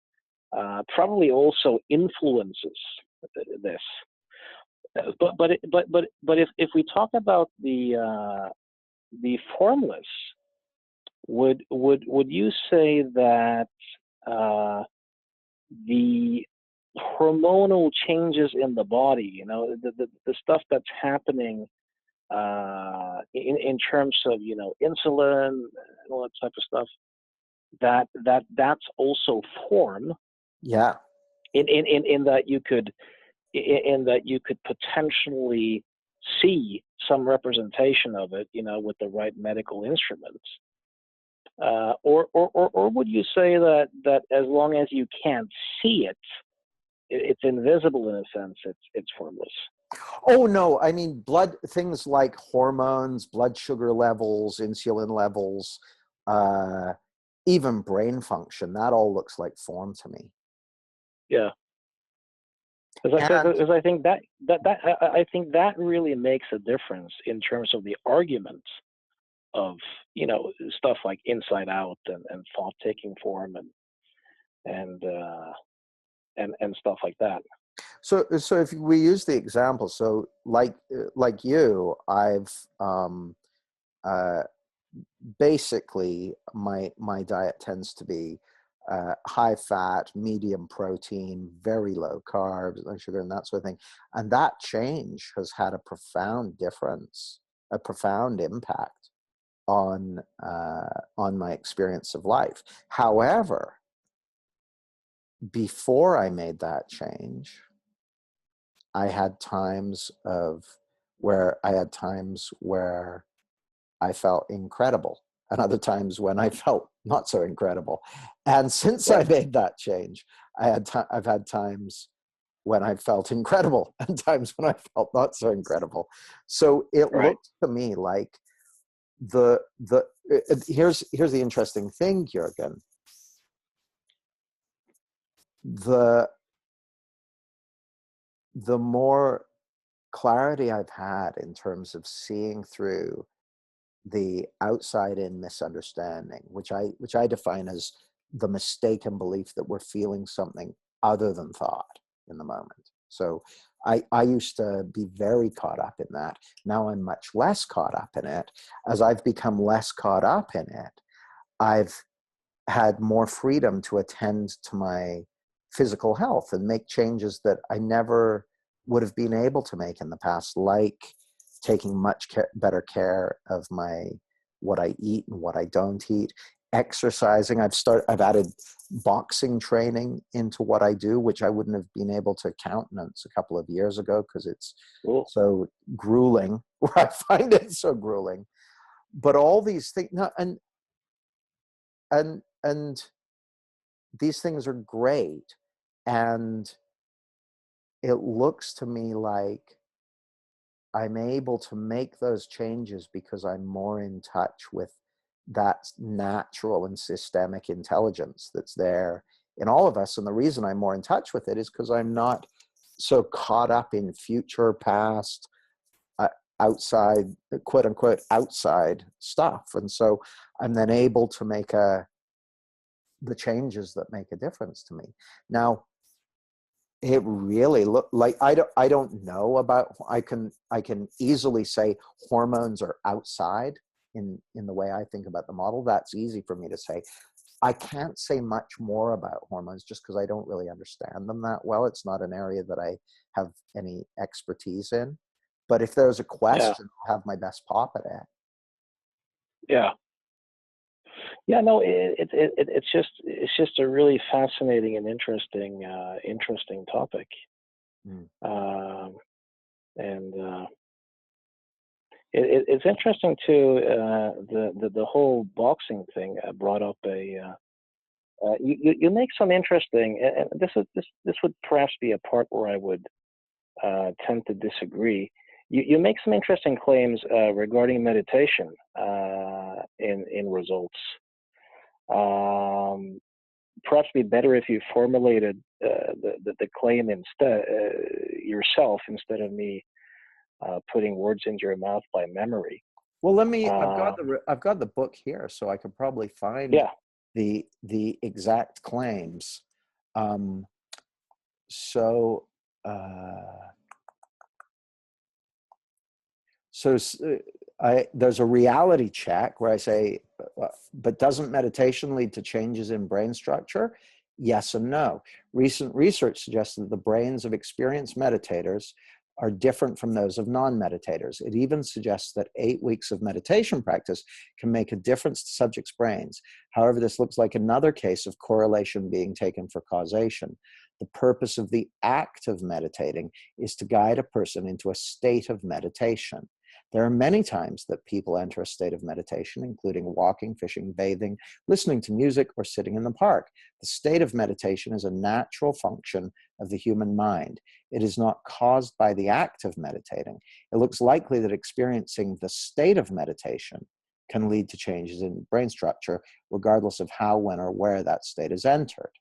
probably also influences this. But if we talk about the formless, would you say that the hormonal changes in the body, the stuff that's happening in terms of insulin and all that type of stuff, that's also form? Yeah. In that you could potentially see some representation of it, with the right medical instruments. Or would you say that as long as you can't see it, it's invisible in a sense, it's formless? Oh no, I mean things like hormones, blood sugar levels, insulin levels, even brain function, that all looks like form to me. Yeah. Because I think that really makes a difference in terms of the argument of stuff like inside out and thought taking form and stuff like that. So if we use the example, so like you, I've basically my diet tends to be high fat, medium protein, very low carbs, low sugar, and that sort of thing. And that change has had a profound difference, a profound impact on my experience of life. However, before I made that change, I had times of where I had times where I felt incredible and other times when I felt not so incredible. And since I Right. made that change, I've had times when I felt incredible and times when I felt not so incredible. So it Right. looks to me like here's the interesting thing, Jürgen. The more clarity I've had in terms of seeing through the outside in misunderstanding, which I define as the mistaken belief that we're feeling something other than thought in the moment. So I used to be very caught up in that. Now I'm much less caught up in it. As I've become less caught up in it, I've had more freedom to attend to my physical health and make changes that I never would have been able to make in the past, like taking better care of what I eat and what I don't eat, exercising. I've added boxing training into what I do, which I wouldn't have been able to countenance a couple of years ago because it's Cool. so grueling, where I find it so grueling. But all these things, and these things are great. And it looks to me like I'm able to make those changes because I'm more in touch with that natural and systemic intelligence that's there in all of us. And the reason I'm more in touch with it is because I'm not so caught up in future, past, uh, outside, quote unquote, outside stuff. And so I'm then able to make the changes that make a difference to me. Now, it really look like I don't know about. I can easily say hormones are outside in the way I think about the model. That's easy for me to say. I can't say much more about hormones just because I don't really understand them that well. It's not an area that I have any expertise in. But if there's a Yeah. question, I'll have my best pop at it. Yeah. Yeah. No, it's just a really fascinating and interesting topic. Mm. Um, and it's interesting too. The whole boxing thing brought up you make some interesting, and this would perhaps be a part where I would tend to disagree. You make some interesting claims regarding meditation in results. Um, Perhaps be better if you formulated the claim instead yourself instead of me putting words into your mouth by memory. Well, let me. Uh, I've got the book here, so I could probably find yeah, the exact claims. Um, so uh, so there's a reality check where I say, but doesn't meditation lead to changes in brain structure? Yes and no. Recent research suggests that the brains of experienced meditators are different from those of non-meditators. It even suggests that 8 weeks of meditation practice can make a difference to subjects' brains. However, this looks like another case of correlation being taken for causation. The purpose of the act of meditating is to guide a person into a state of meditation. There are many times that people enter a state of meditation, including walking, fishing, bathing, listening to music, or sitting in the park. The state of meditation is a natural function of the human mind. It is not caused by the act of meditating. It looks likely that experiencing the state of meditation can lead to changes in brain structure, regardless of how, when, or where that state is entered.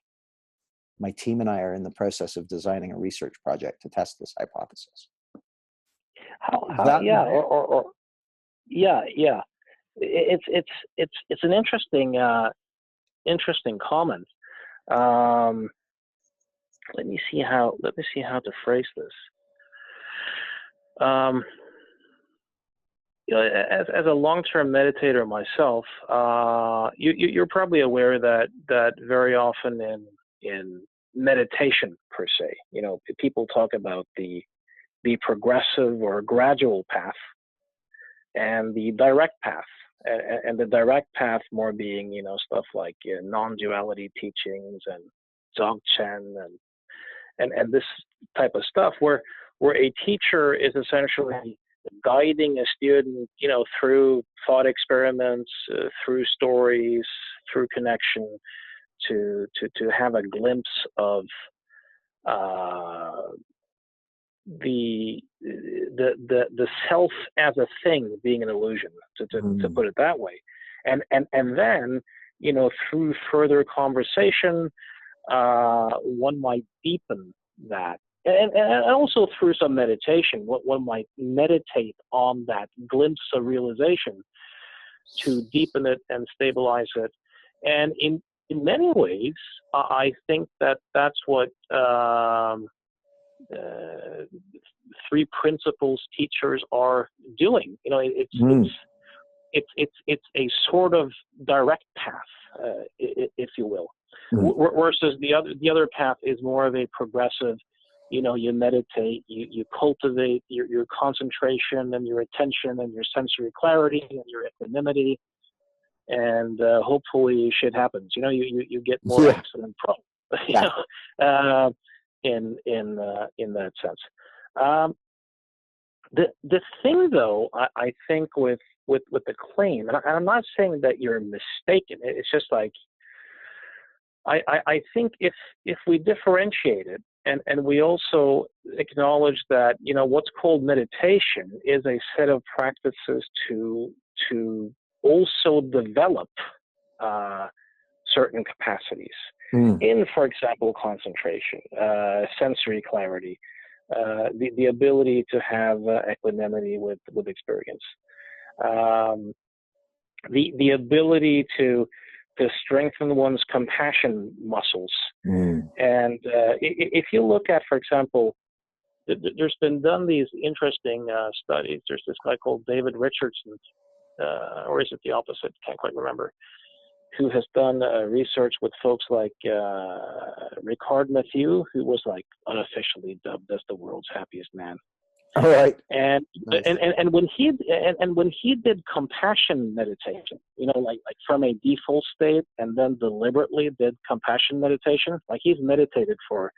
My team and I are in the process of designing a research project to test this hypothesis. how That yeah, or yeah, yeah. It's an interesting comment. Um, let me see how to phrase this. Um, as a long-term meditator myself, you're probably aware that very often in meditation per se, people talk about the progressive or gradual path and the direct path. And the direct path more being, stuff like non-duality teachings and Dzogchen and this type of stuff, where a teacher is essentially guiding a student, through thought experiments, through stories, through connection, to have a glimpse of the self as a thing being an illusion, to put it that way, and then through further conversation, one might deepen that, and also through some meditation, one might meditate on that glimpse of realization to deepen it and stabilize it. And in many ways, I think that's what three principles teachers are doing. It's a sort of direct path, if you will, versus the other path is more of a progressive. You meditate, you cultivate your concentration and your attention and your sensory clarity and your equanimity, and hopefully shit happens. You get more accident prone. In that sense. The thing, though, I think with the claim, and I'm not saying that you're mistaken. It's just like I think if we differentiate it, and we also acknowledge that what's called meditation is a set of practices to also develop certain capacities in, for example, concentration, sensory clarity, the ability to have equanimity with experience, the ability to strengthen one's compassion muscles. And if you look at, for example, there's been done these interesting studies. There's this guy called David Richardson, or is it the opposite? Can't quite remember. Who has done research with folks like Ricard Mathieu, who was like unofficially dubbed as the world's happiest man. All right. And nice. and when he did compassion meditation, like from a default state, and then deliberately did compassion meditation, like he's meditated for,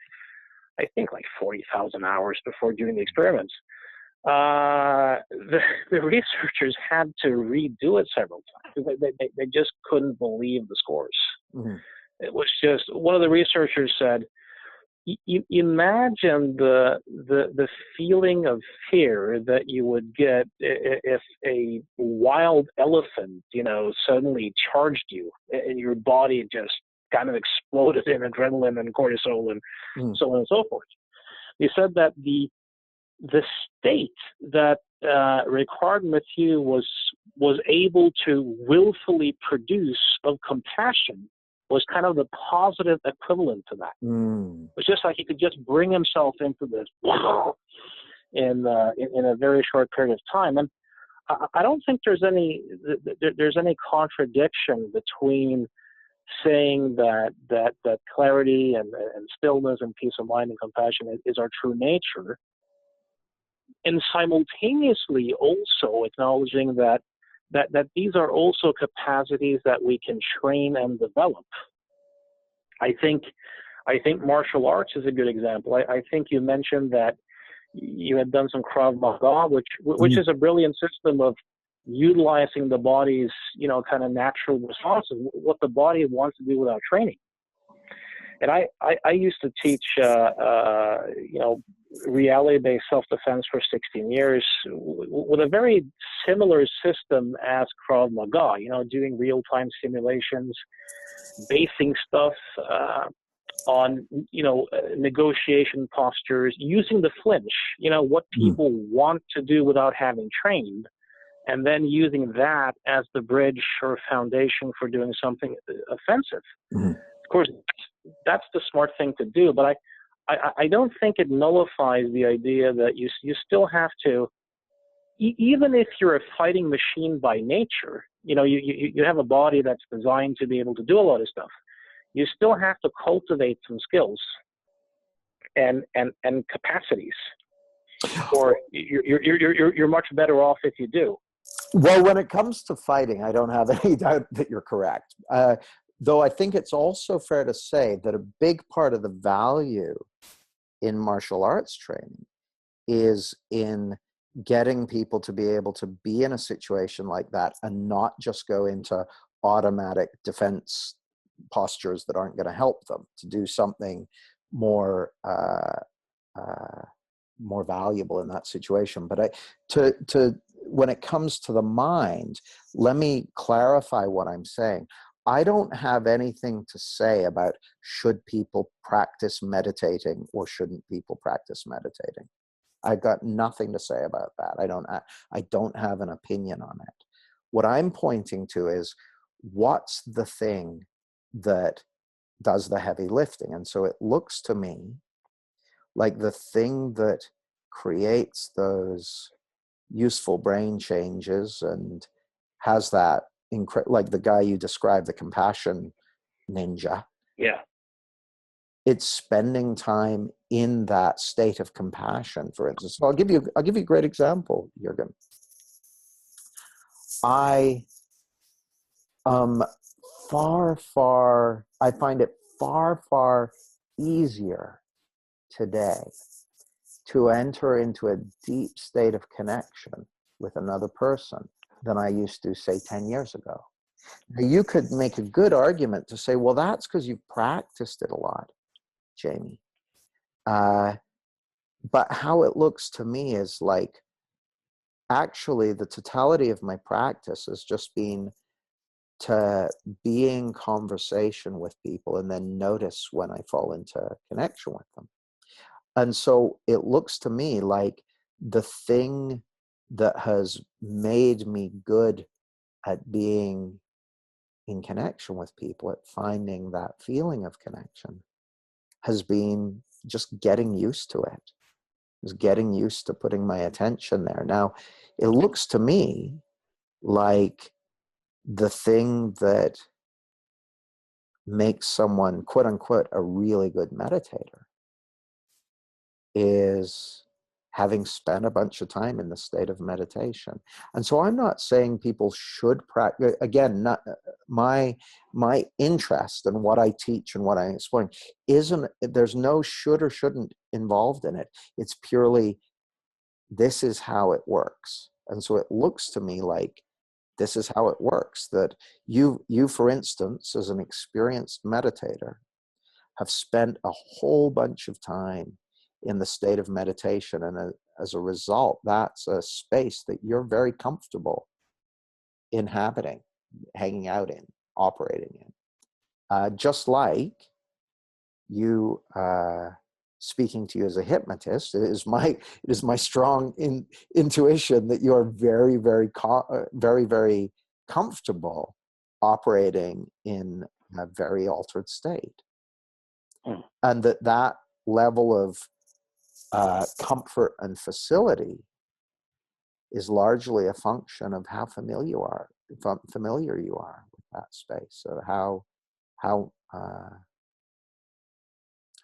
I think, like 40,000 hours before doing the experiments. The researchers had to redo it several times. They just couldn't believe the scores. It was just, one of the researchers said, imagine the feeling of fear that you would get if a wild elephant, suddenly charged you, and your body just kind of exploded in adrenaline and cortisol and so on and so forth. He said that the state that Ricard Mathieu was able to willfully produce of compassion was kind of the positive equivalent to that. It was just like he could just bring himself into this in a very short period of time. And I don't think there's any contradiction between saying that clarity and stillness and peace of mind and compassion is our true nature, and simultaneously also acknowledging that these are also capacities that we can train and develop. I think martial arts is a good example. I think you mentioned that you had done some Krav Maga, which is a brilliant system of utilizing the body's kind of natural responses, what the body wants to do without training. And I used to teach reality-based self-defense for 16 years with a very similar system as Krav Maga, doing real-time simulations, basing stuff on, negotiation postures, using the flinch, what people want to do without having trained, and then using that as the bridge or foundation for doing something offensive. Of course, that's the smart thing to do, but I don't think it nullifies the idea that you still have to, even if you're a fighting machine by nature, you have a body that's designed to be able to do a lot of stuff. You still have to cultivate some skills and capacities, or you're much better off if you do. Well, when it comes to fighting, I don't have any doubt that you're correct. Though I think it's also fair to say that a big part of the value in martial arts training is in getting people to be able to be in a situation like that and not just go into automatic defense postures that aren't going to help them, to do something more more valuable in that situation. But when it comes to the mind, let me clarify what I'm saying. I don't have anything to say about should people practice meditating or shouldn't people practice meditating. I've got nothing to say about that. I don't have an opinion on it. What I'm pointing to is what's the thing that does the heavy lifting. And so it looks to me like the thing that creates those useful brain changes and has that like the guy you described, the compassion ninja. Yeah. It's spending time in that state of compassion, for instance. So I'll give you a great example, Jürgen. I find it far easier today to enter into a deep state of connection with another person than I used to, say, 10 years ago. Now, you could make a good argument to say, well, that's because you've practiced it a lot, Jamie. But how it looks to me is like, actually, the totality of my practice has just been to be in conversation with people and then notice when I fall into connection with them. And so it looks to me like the thing that has made me good at being in connection with people, at finding that feeling of connection, has been just getting used to it, is getting used to putting my attention there. Now, it looks to me like the thing that makes someone, quote unquote, a really good meditator is having spent a bunch of time in the state of meditation. And so I'm not saying people should practice, again, not my interest in what I teach and what I explain isn't, there's no should or shouldn't involved in it. It's purely, this is how it works. And so it looks to me like this is how it works, that you for instance, as an experienced meditator, have spent a whole bunch of time in the state of meditation. And as a result, that's a space that you're very comfortable inhabiting, hanging out in, operating in. Just like you, speaking to you as a hypnotist, it is my strong intuition that you are very comfortable operating in a very altered state. And that level of comfort and facility is largely a function of how familiar you are with that space. So how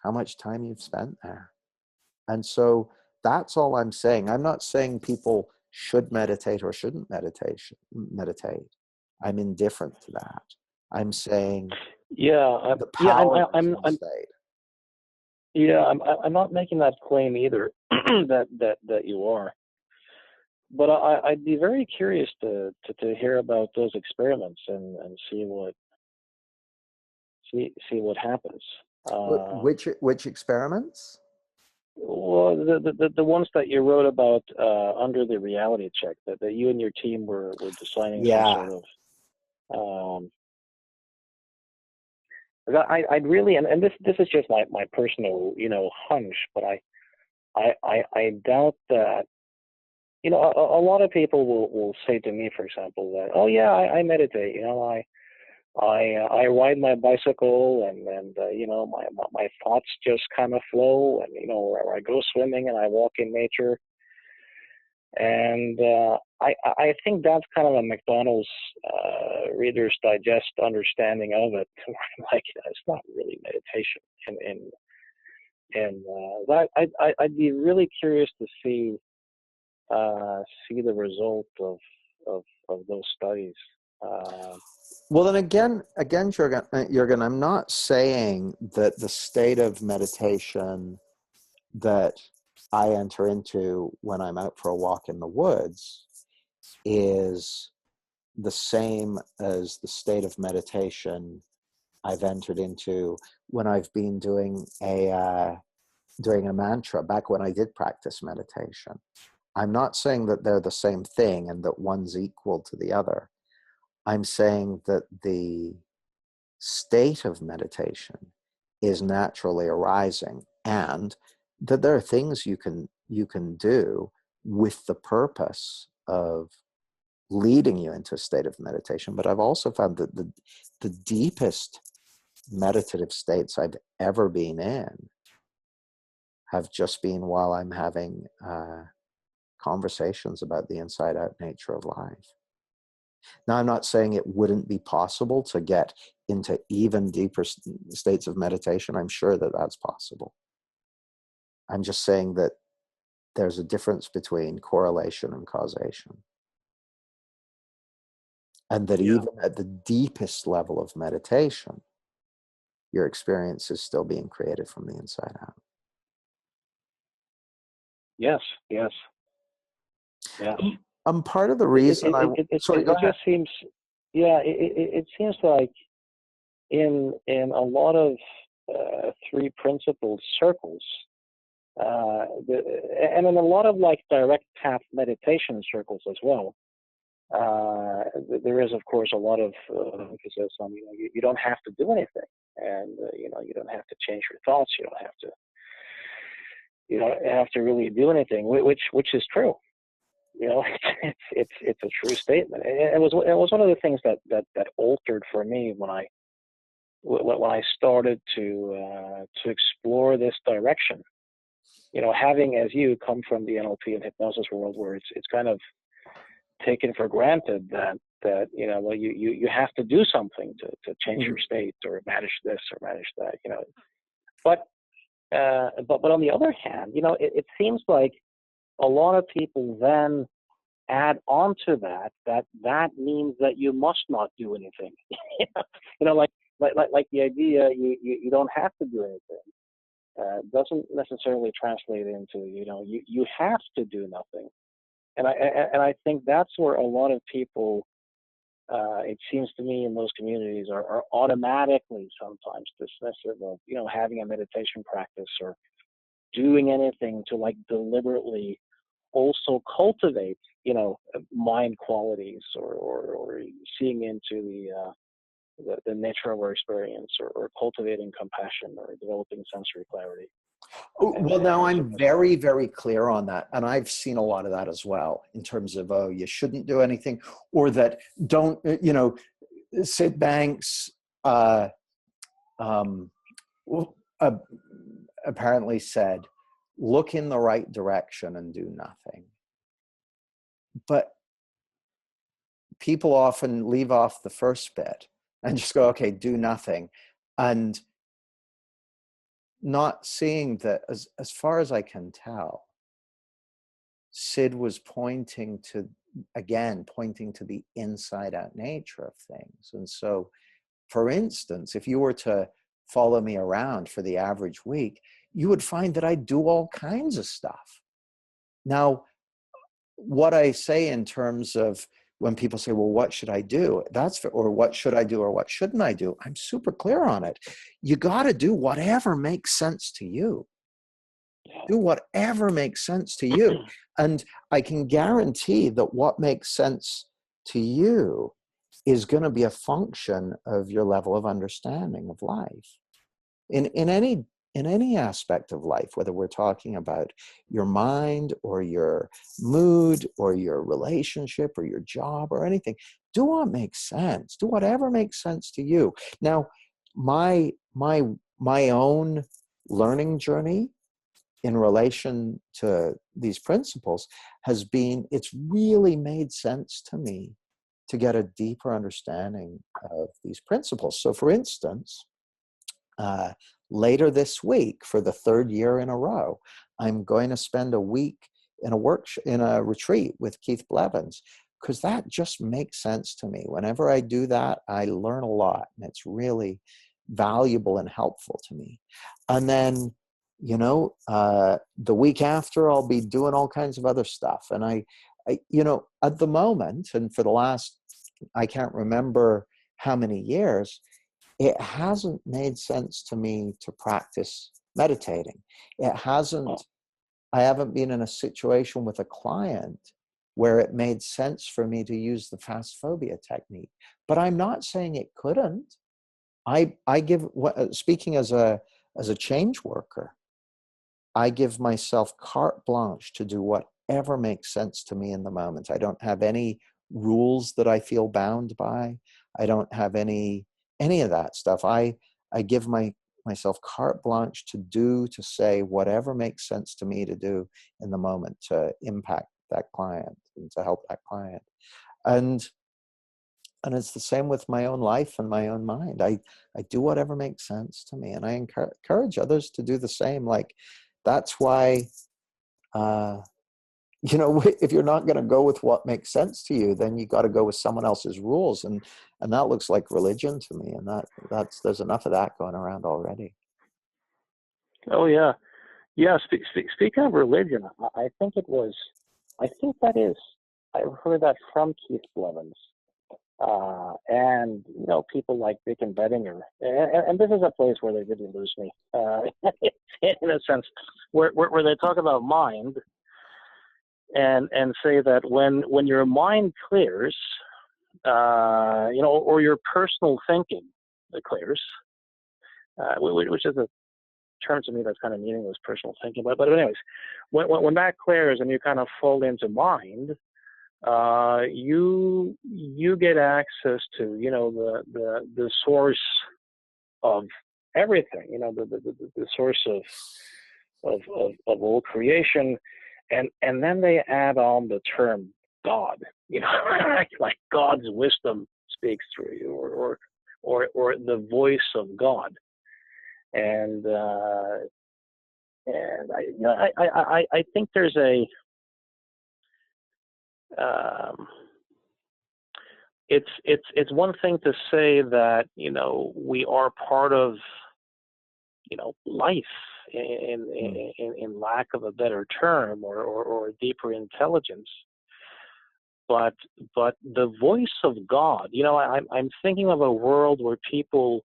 much time you've spent there. And so that's all I'm saying. I'm not saying people should meditate or shouldn't meditate. I'm indifferent to that. I'm saying the power I'm state. Yeah, I'm not making that claim either that you are, but I'd be very curious to hear about those experiments and see what happens. Which experiments? Well, the ones that you wrote about under the reality check that you and your team were designing some sort of. I'd really, and this is just my personal hunch, but I doubt that, a lot of people will say to me, for example, that, oh yeah, I meditate, I ride my bicycle and my thoughts just kind of flow, and or I go swimming and I walk in nature, and I think that's kind of a McDonald's Reader's Digest understanding of it. Like, it's not really meditation, and that I'd be really curious to see the result of those studies. Well, then again, Jürgen, I'm not saying that the state of meditation that I enter into when I'm out for a walk in the woods is the same as the state of meditation I've entered into when I've been doing a mantra back when I did practice meditation. I'm not saying that they're the same thing and that one's equal to the other. I'm saying that the state of meditation is naturally arising, and that there are things you can do with the purpose of leading you into a state of meditation. But I've also found that the deepest meditative states I've ever been in have just been while I'm having conversations about the inside out nature of life. Now, I'm not saying it wouldn't be possible to get into even deeper states of meditation. I'm sure that that's possible. I'm just saying that there's a difference between correlation and causation. And that even at the deepest level of meditation, your experience is still being created from the inside out. Yes, yes, yes. Part of the reason it just seems, it seems like in a lot of three principles circles, and in a lot of like direct path meditation circles as well, there is of course a lot of emphasis on you don't have to do anything, and you don't have to change your thoughts, you don't have to really do anything, which is true. It's a true statement. It was one of the things that altered for me when I started to explore this direction. Having, as you, come from the NLP and hypnosis world, where it's kind of taken for granted that you have to do something to change your state or manage this or manage that. But on the other hand, it seems like a lot of people then add on to that means that you must not do anything. Like the idea you don't have to do anything doesn't necessarily translate into you have to do nothing. And I think that's where a lot of people, it seems to me, in those communities are automatically sometimes dismissive of having a meditation practice or doing anything to like deliberately also cultivate mind qualities or seeing into the nature of our experience or cultivating compassion or developing sensory clarity. Well, now I'm very, very clear on that. And I've seen a lot of that as well, in terms of, oh, you shouldn't do anything, or that don't, Sid Banks apparently said, look in the right direction and do nothing. But people often leave off the first bit and just go, okay, do nothing. And not seeing that, as far as I can tell, Sid was pointing to the inside out nature of things. And so, for instance, if you were to follow me around for the average week, you would find that I do all kinds of stuff. Now, what I say in terms of when people say, well, what should I do? Or what should I do or what shouldn't I do? I'm super clear on it. You got to do whatever makes sense to you. Do whatever makes sense to you. And I can guarantee that what makes sense to you is going to be a function of your level of understanding of life. In any aspect of life, whether we're talking about your mind or your mood or your relationship or your job or anything, do what makes sense. Do whatever makes sense to you. Now, my own learning journey in relation to these principles has been, it's really made sense to me to get a deeper understanding of these principles. So for instance, later this week, for the third year in a row, I'm going to spend a week in a retreat with Keith Blevins, because that just makes sense to me. Whenever I do that, I learn a lot, and it's really valuable and helpful to me. And then the week after I'll be doing all kinds of other stuff. And at the moment, and for the last, I can't remember how many years, it hasn't made sense to me to practice meditating. I haven't been in a situation with a client where it made sense for me to use the fast phobia technique. But I'm not saying it couldn't. Speaking as a change worker, I give myself carte blanche to do whatever makes sense to me in the moment. I don't have any rules that I feel bound by. I don't have any of that stuff. I give myself carte blanche to say whatever makes sense to me to do in the moment to impact that client and to help that client. And it's the same with my own life and my own mind. I do whatever makes sense to me, and I encourage others to do the same. Like, that's why, if you're not going to go with what makes sense to you, then you got to go with someone else's rules. And that looks like religion to me. And there's enough of that going around already. Oh, yeah. Yeah. Speaking of religion, I think I heard that from Keith Blevins. And people like Vic and Bettinger, and this is a place where they really lose me, in a sense, where they talk about mind, and say that when your mind clears, or your personal thinking clears, which is a term to me that's kind of meaningless, personal thinking, but anyways, when that clears and you kind of fall into mind, you get access to the source of everything, the source of all creation, and then they add on the term God, like God's wisdom speaks through you, or the voice of God, and I think there's a it's one thing to say that we are part of life in lack of a better term, or deeper intelligence, but the voice of God, I'm thinking of a world where people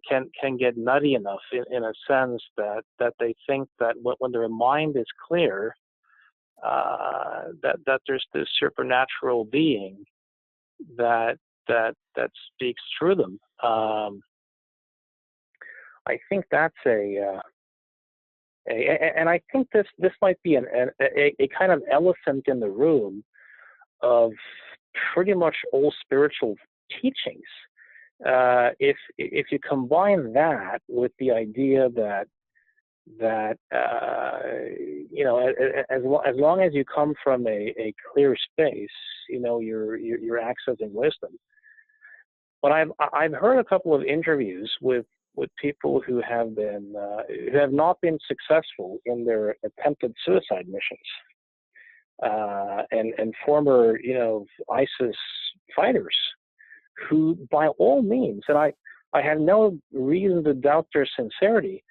can get nutty enough in a sense that they think that when their mind is clear, that there's this supernatural being that speaks through them. I think that's and I think this might be a kind of elephant in the room of pretty much all spiritual teachings. If you combine that with the idea that as long as you come from a clear space, you're accessing wisdom. But I've heard a couple of interviews with people who have not been successful in their attempted suicide missions, and former ISIS fighters, who by all means, and I have no reason to doubt their sincerity,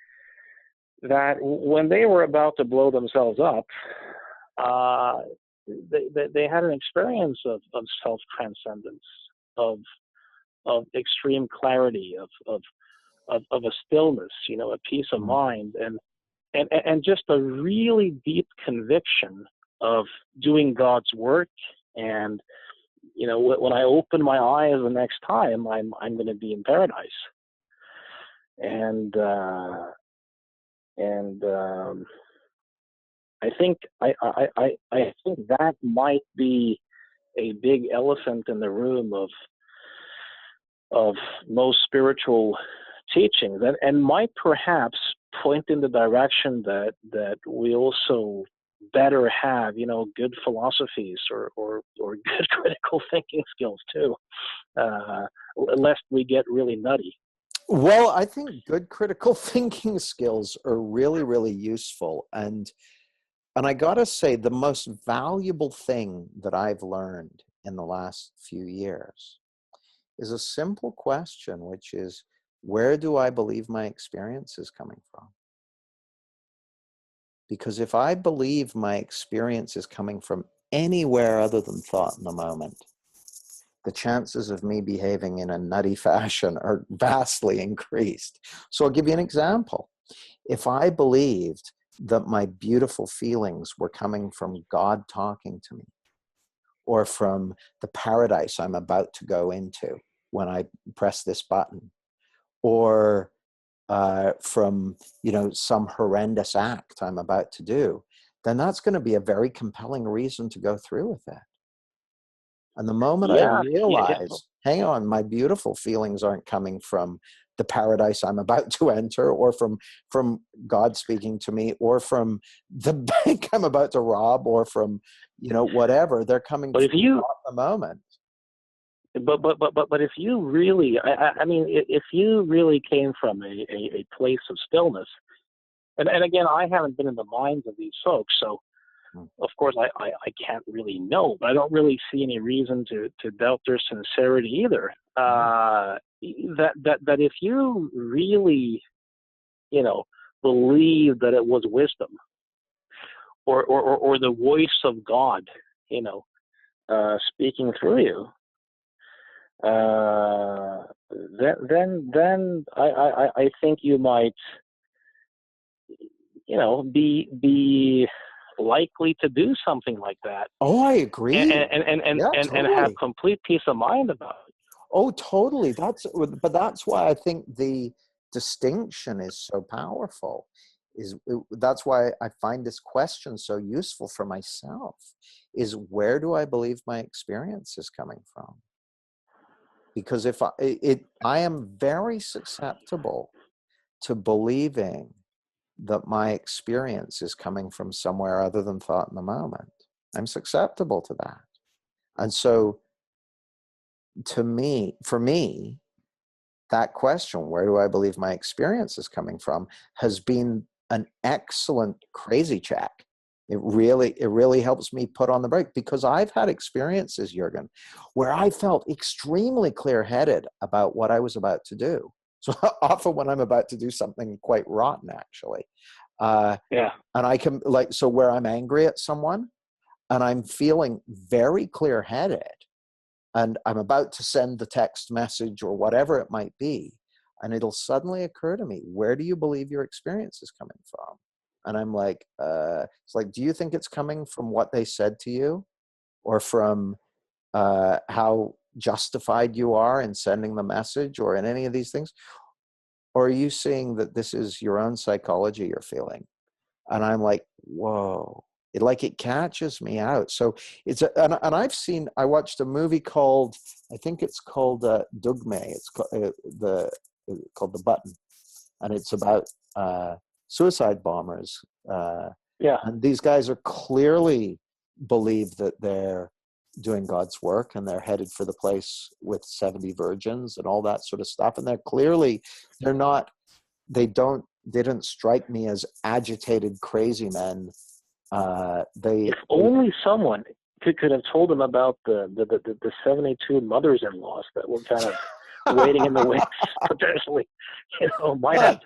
that when they were about to blow themselves up, they had an experience of self-transcendence, of extreme clarity, of a stillness, a peace of mind, and just a really deep conviction of doing God's work. And when I open my eyes the next time, I'm going to be in paradise. And I think that might be a big elephant in the room of most spiritual teachings, and might perhaps point in the direction that we also better have good philosophies or good critical thinking skills too, lest we get really nutty. Well, I think good critical thinking skills are really, really useful. And I got to say, the most valuable thing that I've learned in the last few years is a simple question, which is, where do I believe my experience is coming from? Because if I believe my experience is coming from anywhere other than thought in the moment, the chances of me behaving in a nutty fashion are vastly increased. So I'll give you an example. If I believed that my beautiful feelings were coming from God talking to me, or from the paradise I'm about to go into when I press this button, or from, you know, some horrendous act I'm about to do, then that's going to be a very compelling reason to go through with it. And the moment I Yeah, yeah. realize, hang on, my beautiful feelings aren't coming from the paradise I'm about to enter, or from God speaking to me, or from the bank I'm about to rob, or from, you know, whatever. They're coming But if from you, the moment. but if you really, I mean, if you really came from a place of stillness, and again, I haven't been in the minds of these folks, so of course I can't really know, but I don't really see any reason to doubt their sincerity either. That if you really, you know, believe that it was wisdom, or the voice of God, you know, speaking through you, then I think you might, you know, be likely to do something like that, Oh, I and agree. Yeah, and have totally. complete peace of mind about it. Oh, totally. But that's why I think the distinction is so powerful. That's why I find this question so useful for myself, is where do I believe my experience is coming from? Because if I am very susceptible to believing that my experience is coming from somewhere other than thought in the moment. I'm susceptible to that. And so for me, that question, where do I believe my experience is coming from, has been an excellent crazy check. It really helps me put on the brake, because I've had experiences, Jürgen, where I felt extremely clear-headed about what I was about to do. So often when I'm about to do something quite rotten, actually, Yeah. and I can, like, so where I'm angry at someone and I'm feeling very clear-headed, and I'm about to send the text message or whatever it might be, and it'll suddenly occur to me, where do you believe your experience is coming from? And I'm like, it's like, do you think it's coming from what they said to you, or from how justified you are in sending the message, or in any of these things? Or are you seeing that this is your own psychology you're feeling? And I'm like, whoa. It catches me out. So and I watched a movie called, I think it's called Dogme. It's called The Button, and it's about suicide bombers. Yeah. And these guys are clearly believe that they're doing God's work, and they're headed for the place with 70 virgins and all that sort of stuff. And they're not, they didn't strike me as agitated crazy men. If only someone could have told them about the 72 mothers-in-laws that were kind of waiting in the wings, potentially, you know, might have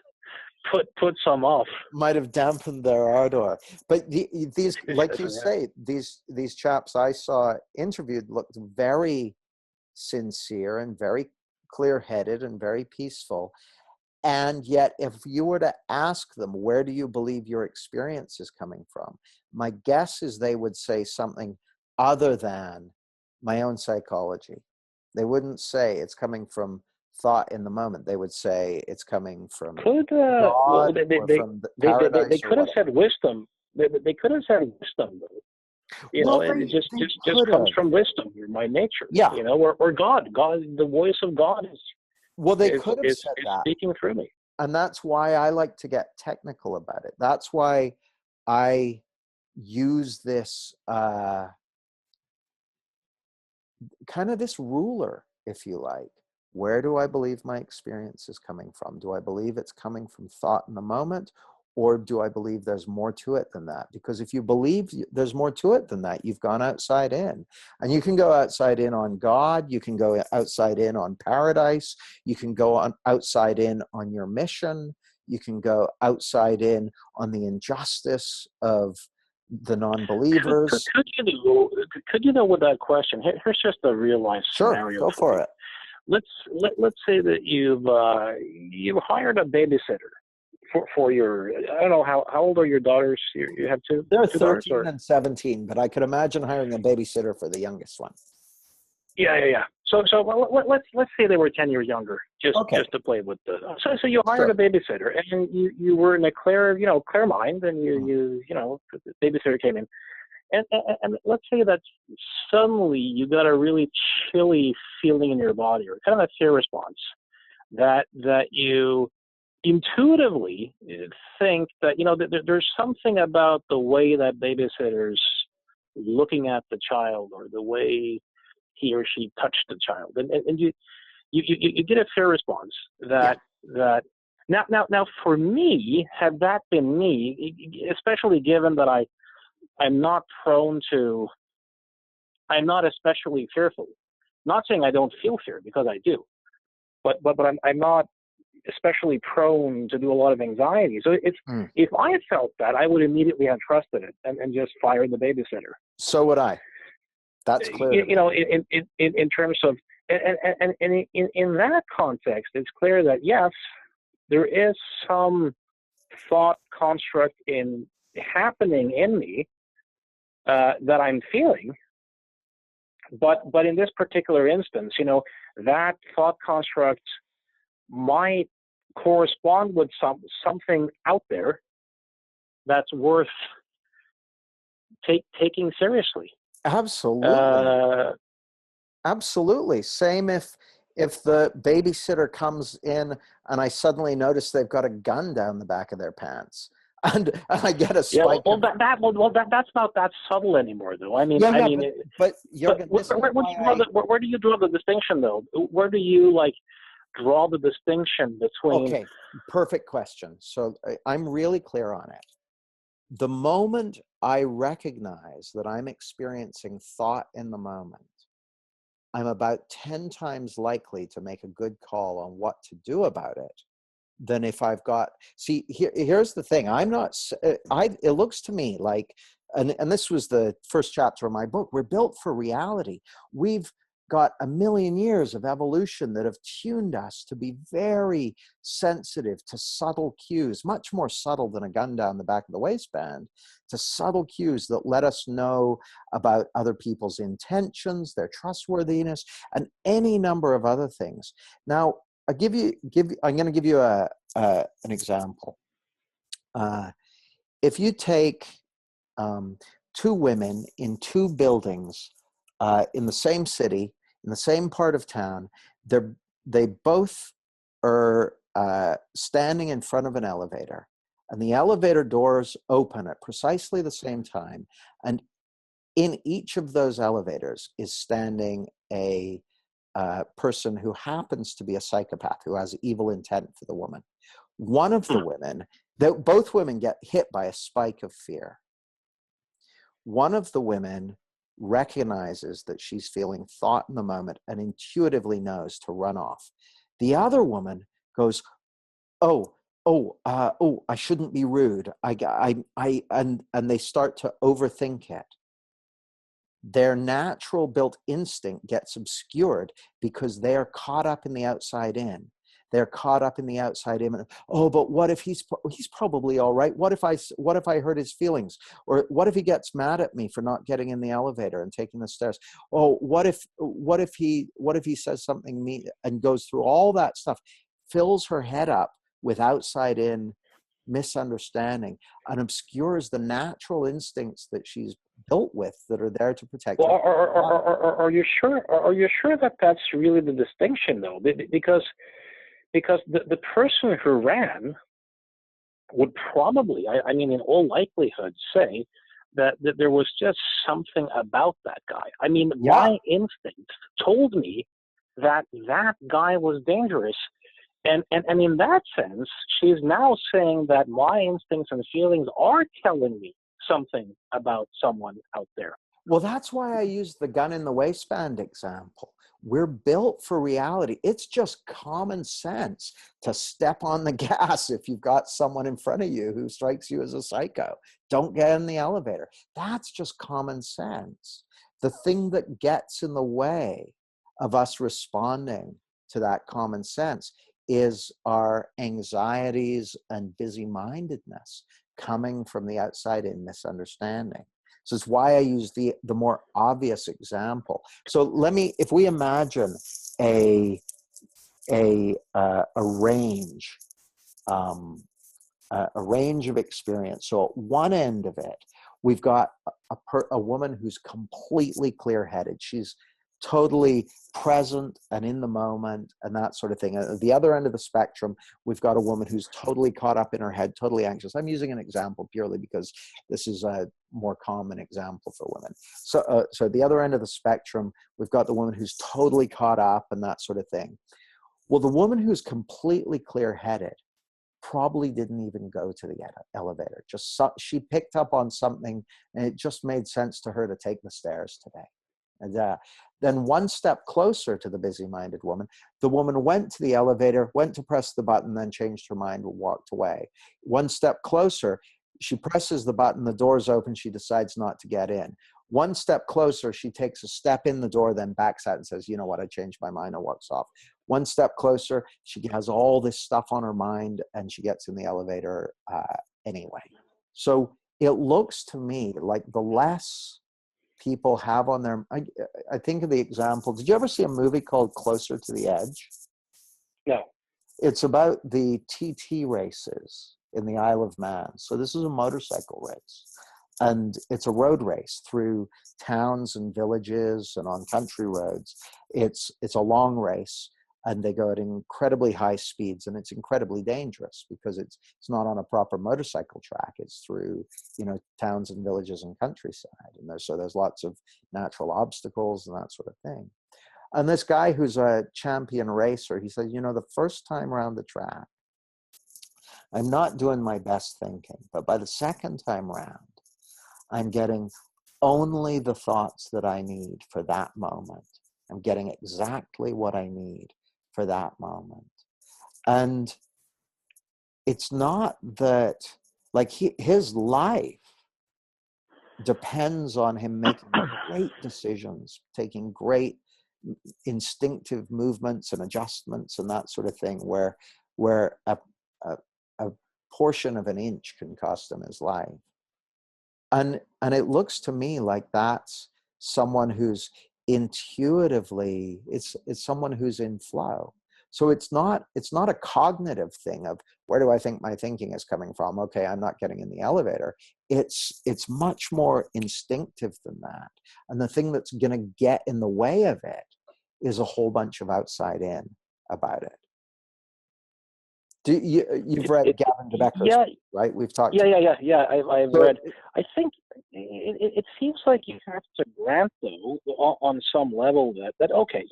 put some off. might have dampened their ardor. But these, like you Yeah. say, these chaps I saw interviewed looked very sincere and very clear-headed and very peaceful. And yet, if you were to ask them, where do you believe your experience is coming from? My guess is they would say something other than my own psychology. They wouldn't say it's coming from thought in the moment. They would say it's coming from Well, God, or from the they paradise, or could have said whatever. wisdom. They could have said wisdom, though. You know, Well, and it they just could comes have. from wisdom, or my nature. Yeah. You know, or God, the voice of God Well, they is could have is said is that. speaking through me. And that's why I like to get technical about it. That's why I use this kind of this ruler, if you like. Where do I believe my experience is coming from? Do I believe it's coming from thought in the moment, or do I believe there's more to it than that? Because if you believe there's more to it than that, you've gone outside in. And you can go outside in on God, you can go outside in on paradise, you can go on outside in on your mission, you can go outside in on the injustice of the non-believers. Could you know with that question? Here's just a real life scenario. Sure, go for it. Let's say that you've hired a babysitter for your, I don't know, how old are your daughters? You have two? They're two 13 daughters, and 17, but I could imagine hiring a babysitter for the youngest one. Yeah. So let's say they were 10 years younger, just to play with the. So you hired a babysitter, and you were in a clear mind, and the babysitter came in, and let's say that suddenly you got a really chilly feeling in your body, or kind of a fear response, that you intuitively think that there's something about the way that babysitter's looking at the child, or the way he or she touched the child, and you get a fear response that now for me, had that been me, especially given that I'm not especially fearful. Not saying I don't feel fear, because I do, but I'm not especially prone to do a lot of anxiety. So if I had felt that, I would immediately have trusted it and just fired the babysitter. So would I. That's clear. In terms of, and in that context, it's clear that yes, there is some thought construct happening in me that I'm feeling, but in this particular instance, that thought construct might correspond with something out there that's worth taking seriously. Absolutely. Absolutely. Same if the babysitter comes in and I suddenly notice they've got a gun down the back of their pants, and I get a spike. That's not that subtle anymore, though. But where do you draw the distinction, though? Where do you draw the distinction between? Okay, perfect question. So I'm really clear on it. The moment I recognize that I'm experiencing thought in the moment, I'm about 10 times likely to make a good call on what to do about it than if I've got, here's the thing. It looks to me like, and this was the first chapter of my book, we're built for reality. We've got 1 million years of evolution that have tuned us to be very sensitive to subtle cues, much more subtle than a gun down the back of the waistband, to subtle cues that let us know about other people's intentions, their trustworthiness, and any number of other things. Now, I'm going to give you an example. If you take two women in two buildings in the same city, in the same part of town, they both are standing in front of an elevator, and the elevator doors open at precisely the same time, and in each of those elevators is standing a person who happens to be a psychopath, who has evil intent for the woman. One of the women, both women get hit by a spike of fear. One of the women recognizes that she's feeling thought in the moment and intuitively knows to run off. The other woman goes, I shouldn't be rude. And they start to overthink it. Their natural built instinct gets obscured because they are caught up in the outside in. They're caught up in the outside in. Oh, but what if he's probably all right? What if I hurt his feelings? Or what if he gets mad at me for not getting in the elevator and taking the stairs? Oh, what if he says something mean, and goes through all that stuff, fills her head up with outside in misunderstanding and obscures the natural instincts that she's built with that are there to protect her. Are you sure? Are you sure that that's really the distinction, though? Because the person who ran would probably, in all likelihood, say that there was just something about that guy. My instinct told me that guy was dangerous, And in that sense, she's now saying that my instincts and feelings are telling me something about someone out there. Well, that's why I use the gun in the waistband example. We're built for reality. It's just common sense to step on the gas if you've got someone in front of you who strikes you as a psycho. Don't get in the elevator. That's just common sense. The thing that gets in the way of us responding to that common sense is our anxieties and busy-mindedness coming from the outside in misunderstanding. So it's why I use the more obvious example. So if we imagine a range, a range of experience. So at one end of it, we've got a woman who's completely clear-headed. She's totally present and in the moment and that sort of thing. At the other end of the spectrum, we've got a woman who's totally caught up in her head, totally anxious. I'm using an example purely because this is a more common example for women. So at the other end of the spectrum, we've got the woman who's totally caught up and that sort of thing. Well, the woman who's completely clear-headed probably didn't even go to the elevator. She picked up on something and it just made sense to her to take the stairs today. And then one step closer to the busy-minded woman, the woman went to the elevator, went to press the button, then changed her mind and walked away. One step closer, she presses the button, the door's open, she decides not to get in. One step closer, she takes a step in the door, then backs out and says, you know what, I changed my mind, and walks off. One step closer, she has all this stuff on her mind and she gets in the elevator anyway. So it looks to me like the less people have on their, I think of the example, did you ever see a movie called Closer to the Edge? No. It's about the TT races in the Isle of Man. So this is a motorcycle race. And it's a road race through towns and villages and on country roads. It's a long race, and they go at incredibly high speeds, and it's incredibly dangerous because it's not on a proper motorcycle track. It's through, towns and villages and countryside. And there's lots of natural obstacles and that sort of thing. And this guy who's a champion racer, he said, the first time around the track, I'm not doing my best thinking, but by the second time round, I'm getting only the thoughts that I need for that moment. I'm getting exactly what I need for that moment. And it's not that, like, his life depends on him making great decisions, taking great instinctive movements and adjustments and that sort of thing, where a portion of an inch can cost him his life. And it looks to me like that's someone who's intuitively, it's someone who's in flow. So it's not a cognitive thing of where do I think my thinking is coming from? Okay, I'm not getting in the elevator. It's much more instinctive than that. And the thing that's going to get in the way of it is a whole bunch of outside in about it. You've read Gavin de Becker's, right? We've talked. Yeah. I've read. I think it seems like you have to grant, though, on some level that okay,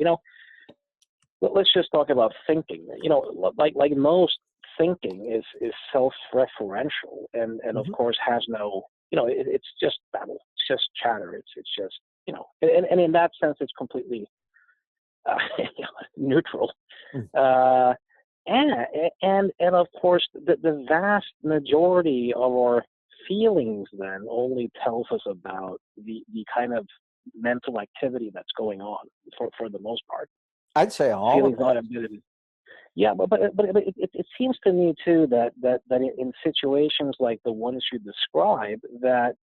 let's just talk about thinking. Like most thinking is self-referential, and of course has no, it's just babble, it's just chatter, it's just, and in that sense, it's completely neutral. And of course, the vast majority of our feelings then only tells us about the kind of mental activity that's going on for the most part. I'd say all feelings of it. Not yeah, but it seems to me too that in situations like the ones you describe, that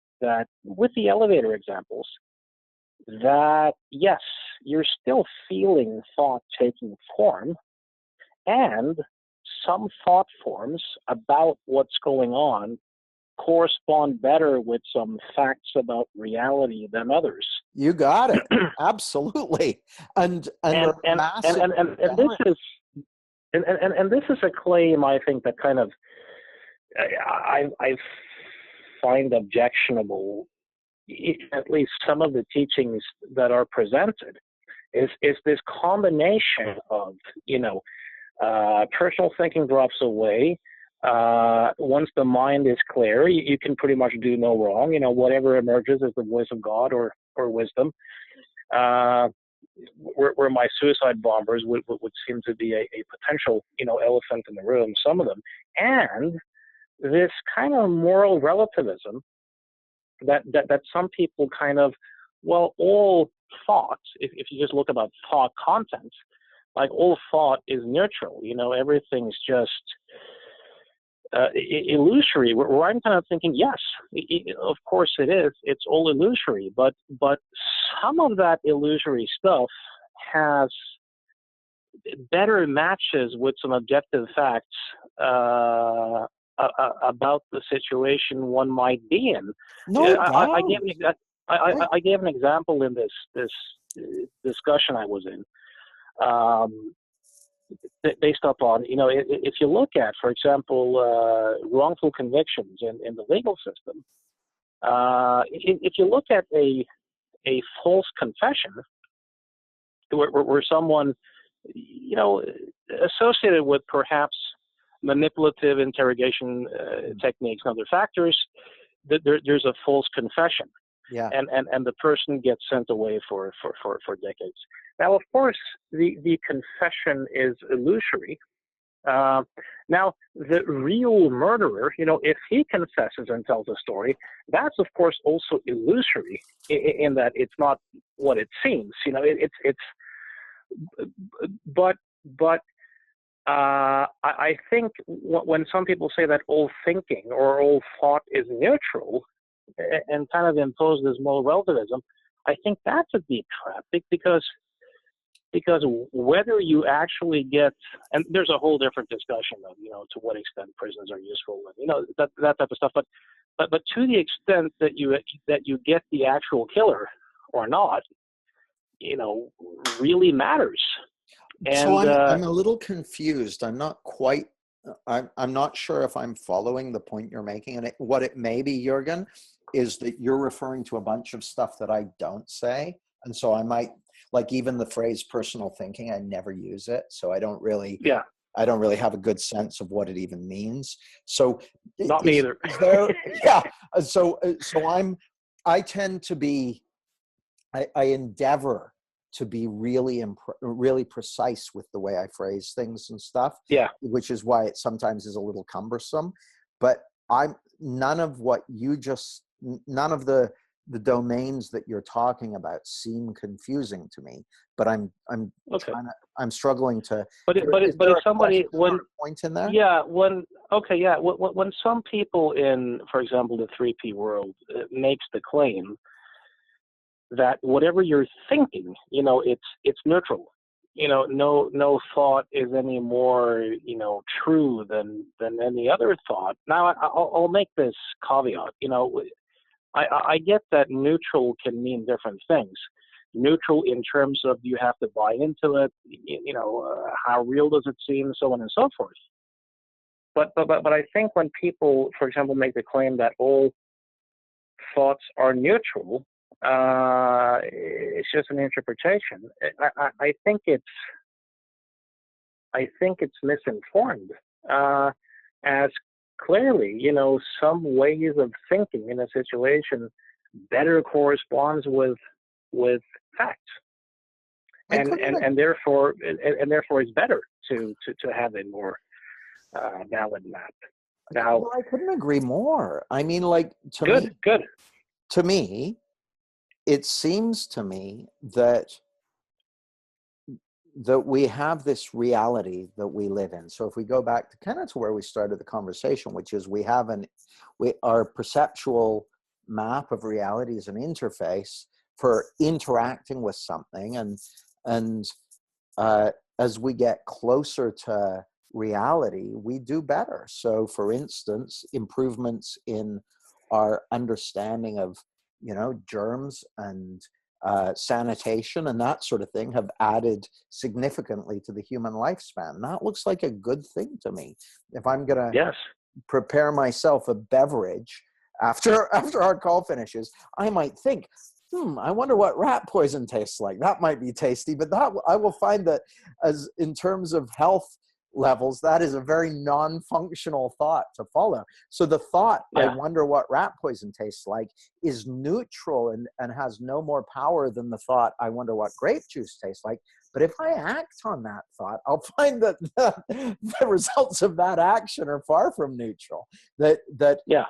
with the elevator examples, that yes, you're still feeling thought taking form. And some thought forms about what's going on correspond better with some facts about reality than others. You got it. Absolutely. And this is a claim, I think, that kind of I find objectionable. At least some of the teachings that are presented is this combination of Personal thinking drops away. Once the mind is clear, you can pretty much do no wrong. Whatever emerges is the voice of God or wisdom. Where my suicide bombers would seem to be a potential, elephant in the room, some of them. And this kind of moral relativism that some people kind of, all thought, if you just look about thought content, like all thought is neutral, everything's just illusory. Where I'm kind of thinking, yes, of course it is. It's all illusory, but some of that illusory stuff has better matches with some objective facts about the situation one might be in. No I doubt. gave an example in this discussion I was in. Based upon, if you look at, for example, wrongful convictions in the legal system, if you look at a false confession where someone, associated with perhaps manipulative interrogation techniques and other factors, there's a false confession. Yeah. And the person gets sent away for decades. Now, of course, the confession is illusory. Now, the real murderer, if he confesses and tells a story, that's of course also illusory in that it's not what it seems. But I think when some people say that all thinking or all thought is neutral and kind of impose this moral relativism, I think that's a deep trap because whether you actually get, and there's a whole different discussion of, to what extent prisons are useful, and, that type of stuff. But to the extent that you get the actual killer or not, really matters. And, so I'm a little confused. I'm not quite. I'm not sure if I'm following the point you're making, and what it may be, Jürgen, is that you're referring to a bunch of stuff that I don't say, and so I might. Like even the phrase personal thinking, I never use it. So I don't really have a good sense of what it even means. So not me either. Yeah. So I tend to be, I endeavor to be really precise with the way I phrase things and stuff. Yeah. Which is why it sometimes is a little cumbersome, but none of the domains that you're talking about seem confusing to me, but I'm okay. I'm struggling to. But if somebody point in there, when some people in, for example, the 3P world makes the claim that whatever you're thinking, it's neutral. No thought is any more true than any other thought. Now I'll make this caveat. I get that neutral can mean different things. Neutral in terms of you have to buy into it, how real does it seem, so on and so forth. But I think when people, for example, make the claim that all thoughts are neutral, it's just an interpretation. I think it's misinformed. As clearly, some ways of thinking in a situation better corresponds with facts, and therefore it's better to have a more valid map. Now, well, I couldn't agree more. I mean, like to me, it seems to me that we have this reality that we live in. So if we go back to kind of to where we started the conversation, which is our perceptual map of reality is an interface for interacting with something. And as we get closer to reality, we do better. So for instance, improvements in our understanding of, germs and sanitation and that sort of thing have added significantly to the human lifespan. That looks like a good thing to me. If I'm going to prepare myself a beverage after our call finishes, I might think, I wonder what rat poison tastes like. That might be tasty, but I will find that as in terms of health, levels, that is a very non-functional thought to follow. So the thought, I Yeah. wonder what rat poison tastes like, is neutral and has no more power than the thought, I wonder what grape juice tastes like. But if I act on that thought, I'll find that the results of that action are far from neutral. That Yeah.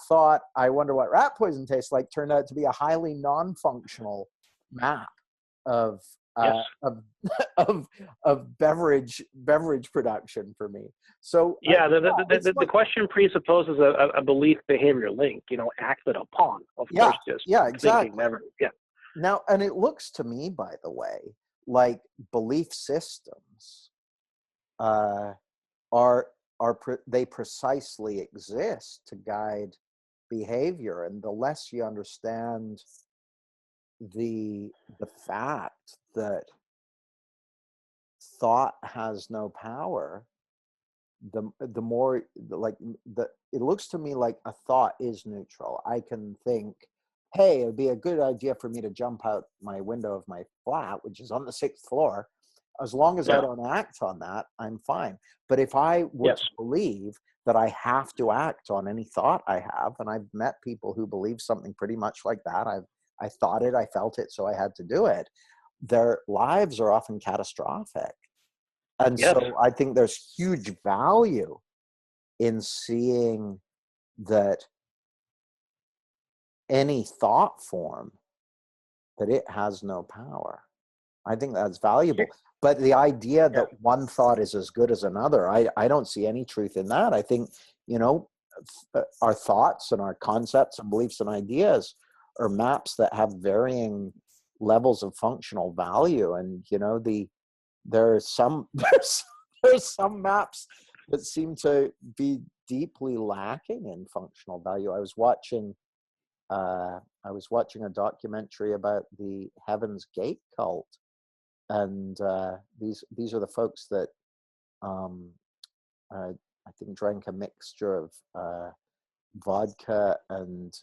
thought, I wonder what rat poison tastes like, turned out to be a highly non-functional map of Yes. of beverage production for me. So Yeah, the question presupposes a belief behavior link, acted upon. Of course, just exactly. thinking never. Yeah. Now, and it looks to me, by the way, like belief systems they precisely exist to guide behavior, and the less you understand the fact that thought has no power, the more like it looks to me like a thought is neutral. I can think, hey, it'd be a good idea for me to jump out my window of my flat, which is on the 6th floor. As long as I don't act on that, I'm fine. But if I were to believe that I have to act on any thought I have, and I've met people who believe something pretty much like that, I thought it, I felt it, so I had to do it, their lives are often catastrophic. And so I think there's huge value in seeing that any thought form, that it has no power. I think that's valuable. But the idea that one thought is as good as another, I don't see any truth in that. I think, our thoughts and our concepts and beliefs and ideas are maps that have varying levels of functional value. And, there's some maps that seem to be deeply lacking in functional value. I was watching a documentary about the Heaven's Gate cult, and these are the folks that I think drank a mixture of vodka and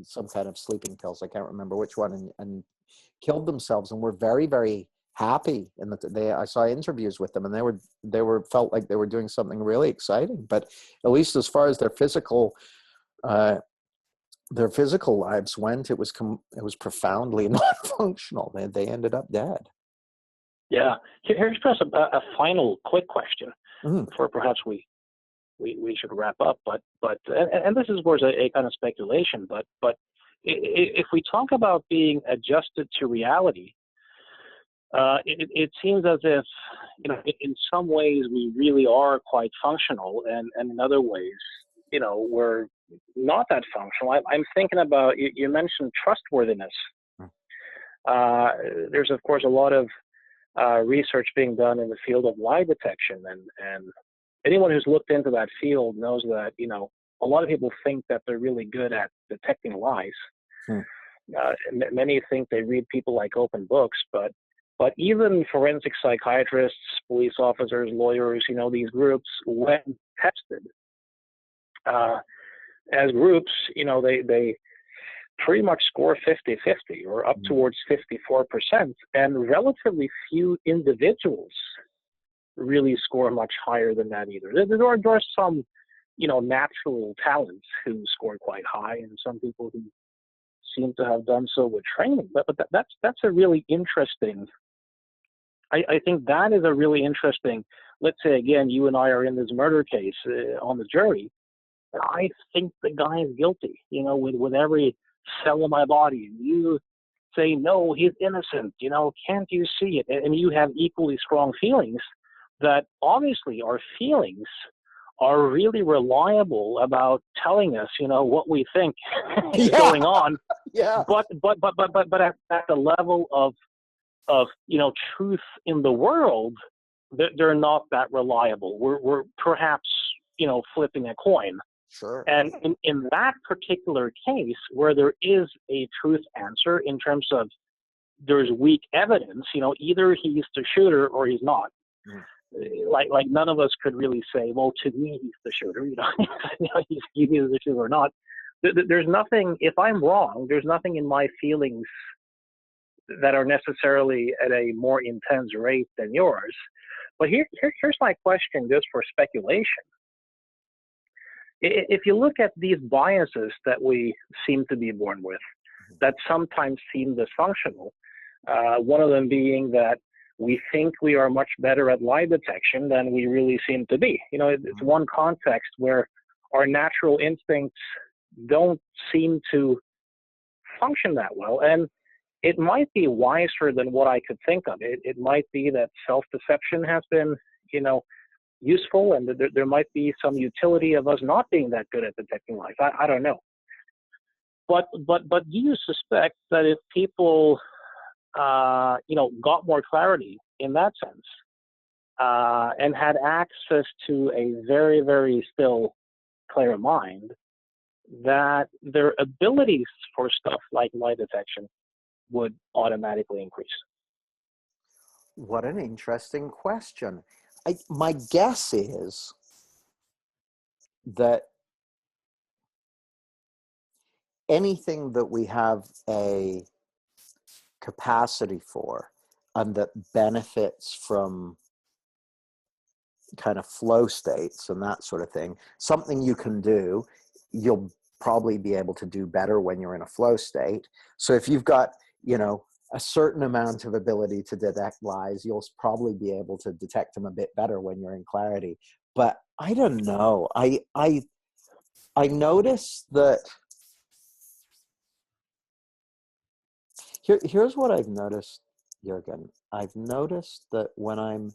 some kind of sleeping pills. I can't remember which one, and killed themselves, and were very, very happy. And I saw interviews with them, and they were felt like they were doing something really exciting. But at least as far as their physical lives went, it was profoundly non-functional. They ended up dead. Yeah. Here's perhaps a final quick question before perhaps we should wrap up. But this is, of course, a kind of speculation. But if we talk about being adjusted to reality, it seems as if, in some ways we really are quite functional, and in other ways, we're not that functional. I'm thinking about, you mentioned trustworthiness. There's, of course, a lot of research being done in the field of lie detection, and anyone who's looked into that field knows that, a lot of people think that they're really good at detecting lies. Many think they read people like open books, but even forensic psychiatrists, police officers, lawyers, these groups, when tested as groups, they pretty much score 50-50 or up towards 54%, and relatively few individuals really score much higher than that either. There are some, natural talents who score quite high, and some people who seem to have done so with training. But that's a really interesting. I think that is a really interesting. Let's say again, you and I are in this murder case on the jury. I think the guy is guilty, with every cell in my body. And you say, no, he's innocent. Can't you see it? And you have equally strong feelings. That obviously our feelings are really reliable about telling us, what we think is going on. Yeah. But at the level of truth in the world, they're not that reliable. We're perhaps, flipping a coin. Sure. And in that particular case, where there is a truth answer in terms of there's weak evidence, either he's the shooter or he's not. Like none of us could really say, well, to me, he's the shooter, he's either the shooter or not. There's nothing, if I'm wrong, there's nothing in my feelings that are necessarily at a more intense rate than yours. But here's my question, just for speculation. If you look at these biases that we seem to be born with, that sometimes seem dysfunctional, one of them being that we think we are much better at lie detection than we really seem to be. You know, it's one context where our natural instincts don't seem to function that well. And it might be wiser than what I could think of. It might be that self-deception has been, you know, useful, and there might be some utility of us not being that good at detecting lies. I don't know. But do you suspect that if people, you know, got more clarity in that sense, and had access to a very, very still clear mind, that their abilities for stuff like lie detection would automatically increase? What an interesting question. My guess is that anything that we have a capacity for and that benefits from kind of flow states and that sort of thing, something you can do, you'll probably be able to do better when you're in a flow state. So if you've got, you know, a certain amount of ability to detect lies, you'll probably be able to detect them a bit better when you're in clarity. But I don't know. I notice that here's what I've noticed, Jürgen. I've noticed that when I'm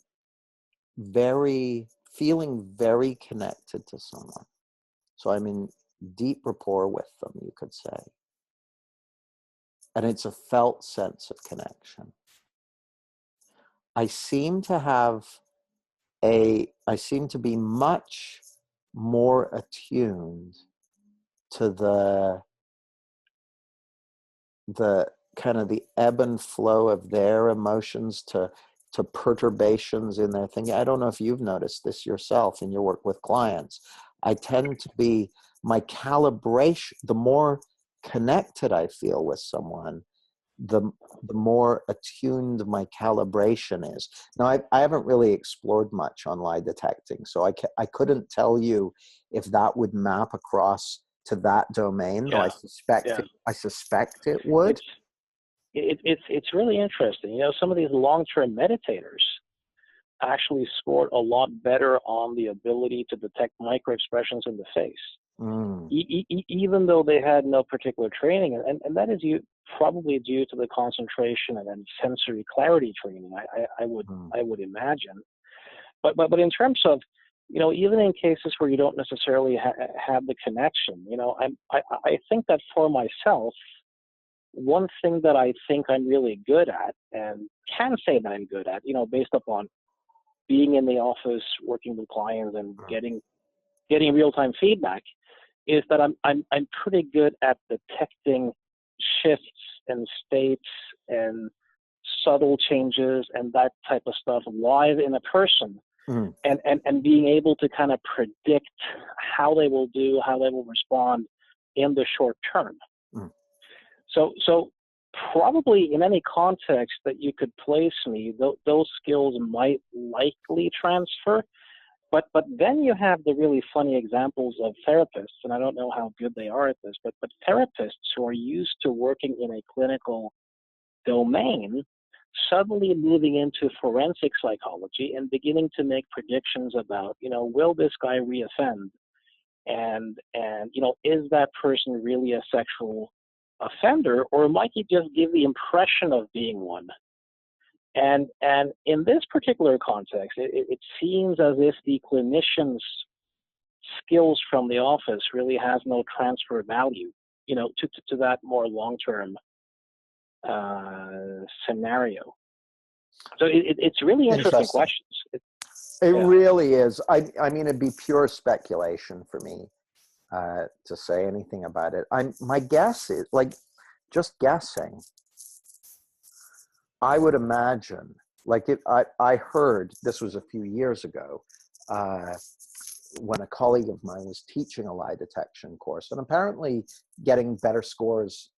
feeling very connected to someone, so I'm in deep rapport with them, you could say, and it's a felt sense of connection, I seem to be much more attuned to the kind of the ebb and flow of their emotions, to perturbations in their thinking. I don't know if you've noticed this yourself in your work with clients. I tend to be, my calibration, the more connected I feel with someone, the more attuned my calibration is. Now, I haven't really explored much on lie detecting, so I couldn't tell you if that would map across to that domain, though I suspect it would. It's really interesting. You know, some of these long-term meditators actually scored a lot better on the ability to detect micro expressions in the face, even though they had no particular training, and that is probably due to the concentration and sensory clarity training. I would imagine, but in terms of, you know, even in cases where you don't necessarily have the connection, you know, I think that for myself, one thing that I think I'm really good at, and can say that I'm good at, you know, based upon being in the office, working with clients, and getting real-time feedback, is that I'm pretty good at detecting shifts and states and subtle changes and that type of stuff live in a person, and being able to kind of predict how they will respond in the short term. So probably in any context that you could place me, those skills might likely transfer. But then you have the really funny examples of therapists, and I don't know how good they are at this, but therapists who are used to working in a clinical domain, suddenly moving into forensic psychology and beginning to make predictions about, you know, will this guy reoffend? And you know, is that person really a sexual offender, or might he just give the impression of being one? And in this particular context, it seems as if the clinician's skills from the office really has no transfer value, you know, to that more long-term scenario. So it's really interesting questions. It really is. I mean, it'd be pure speculation for me to say anything about it. My guess is, like, just guessing, I would imagine, like, I heard, this was a few years ago, when a colleague of mine was teaching a lie detection course, and apparently getting better scores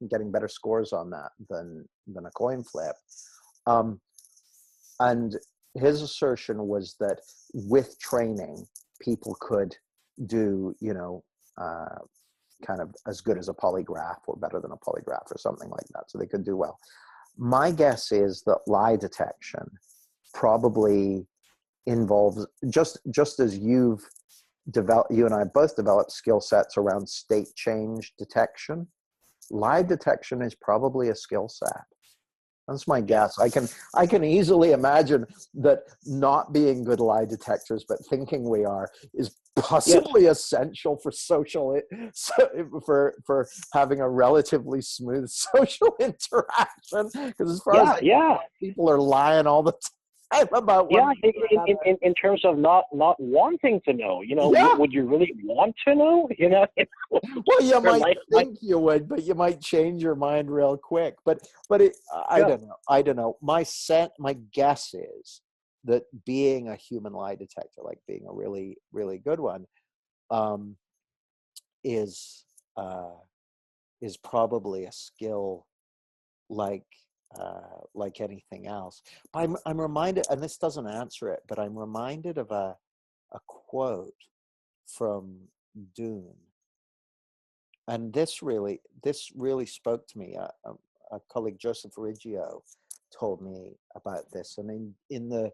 getting better scores on that than a coin flip. And his assertion was that with training, people could do, kind of as good as a polygraph or better than a polygraph or something like that. So they could do well. My guess is that lie detection probably involves, just as you and I both developed skill sets around state change detection. Lie detection is probably a skill set. That's my guess. I can easily imagine that not being good lie detectors, but thinking we are, is possibly essential for for having a relatively smooth social interaction. Because as far as people are lying all the time about in terms of not wanting to know, would you really want to know? Well, you might think you would, but you might change your mind real quick. But I don't know. My guess is that being a human lie detector, like being a really, really good one, is probably a skill like anything else. I'm reminded, and this doesn't answer it, but I'm reminded of a quote from Dune. And this really spoke to me. A colleague, Joseph Riggio, told me about this. And in the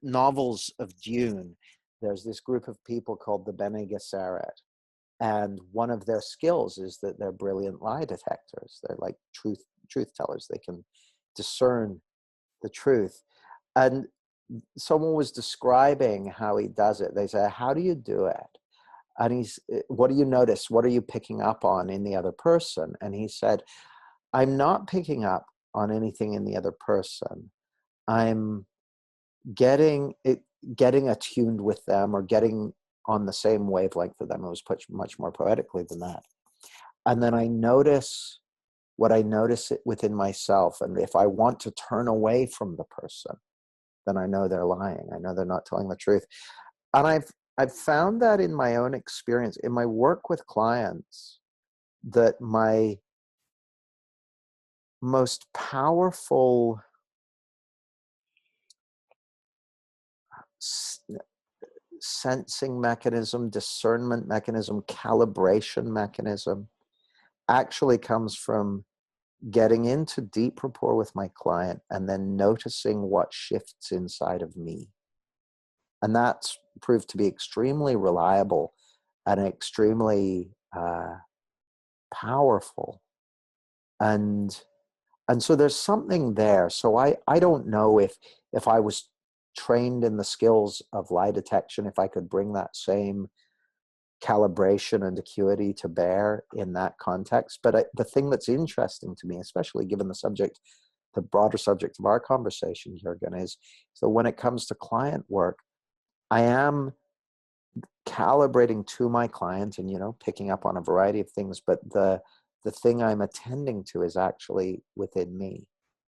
novels of Dune, there's this group of people called the Bene Gesserit, and one of their skills is that they're brilliant lie detectors. They're like truth tellers. They can discern the truth. And someone was describing how he does it. They say, "How do you do it?" And what do you notice? What are you picking up on in the other person? And he said, "I'm not picking up on anything in the other person. I'm getting attuned with them, or getting on the same wavelength with them." It was put much more poetically than that. And then I notice what I notice it within myself. And if I want to turn away from the person, then I know they're lying. I know they're not telling the truth. And I've found that in my own experience, in my work with clients, that my most powerful sensing mechanism, discernment mechanism, calibration mechanism actually comes from getting into deep rapport with my client and then noticing what shifts inside of me. And that's proved to be extremely reliable and extremely powerful. And so there's something there. So I don't know if I was trained in the skills of lie detection, if I could bring that same calibration and acuity to bear in that context. But the thing that's interesting to me, especially given the broader subject of our conversation, Jürgen, is so when it comes to client work, I am calibrating to my client and, picking up on a variety of things, but the thing I'm attending to is actually within me.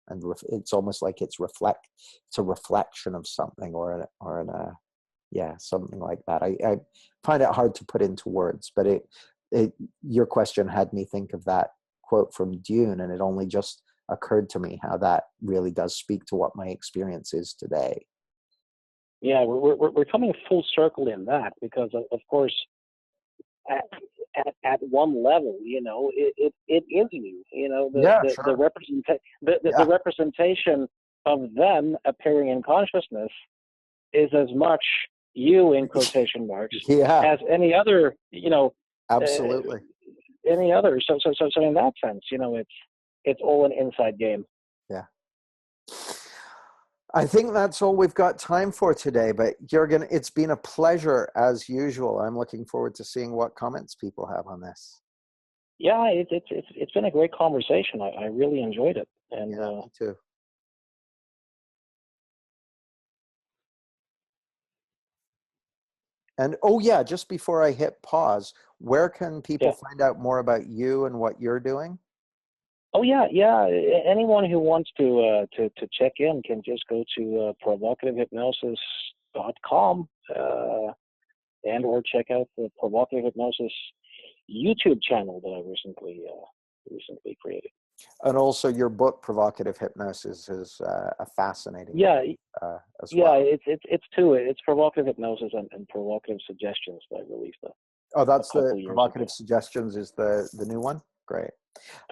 And it's almost like it's a reflection of something, something like that. I find it hard to put into words, but your question had me think of that quote from Dune, and it only just occurred to me how that really does speak to what my experience is today. Yeah, we're coming full circle in that, because of course, at one level, it is you. The representation of them appearing in consciousness is as much you, in quotation marks, as any other. Absolutely. Any other. So in that sense, it's all an inside game. Yeah. I think that's all we've got time for today, but Jürgen, it's been a pleasure as usual. I'm looking forward to seeing what comments people have on this. Yeah, it's been a great conversation. I really enjoyed it. And me too. And just before I hit pause, where can people find out more about you and what you're doing? Oh yeah. Anyone who wants to check in can just go to provocativehypnosis.com and or check out the Provocative Hypnosis YouTube channel that I recently recently created. And also your book, Provocative Hypnosis, is a fascinating Yeah, book, as yeah, well. it's two. It's Provocative Hypnosis and Provocative Suggestions that I released Oh, a that's the couple years Provocative ago. Suggestions is the new one? Great.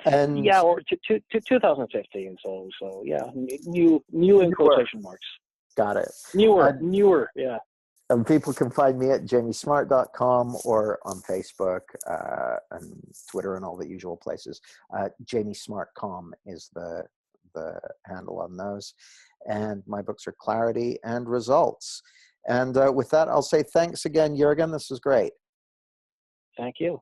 And Yeah, or to 2015. So yeah, new in newer. quotation marks. Got it. Newer. Yeah. And people can find me at jamiesmart.com or on Facebook and Twitter and all the usual places. JamieSmartCom is the handle on those. And my books are Clarity and Results. And with that, I'll say thanks again, Jürgen. This was great. Thank you.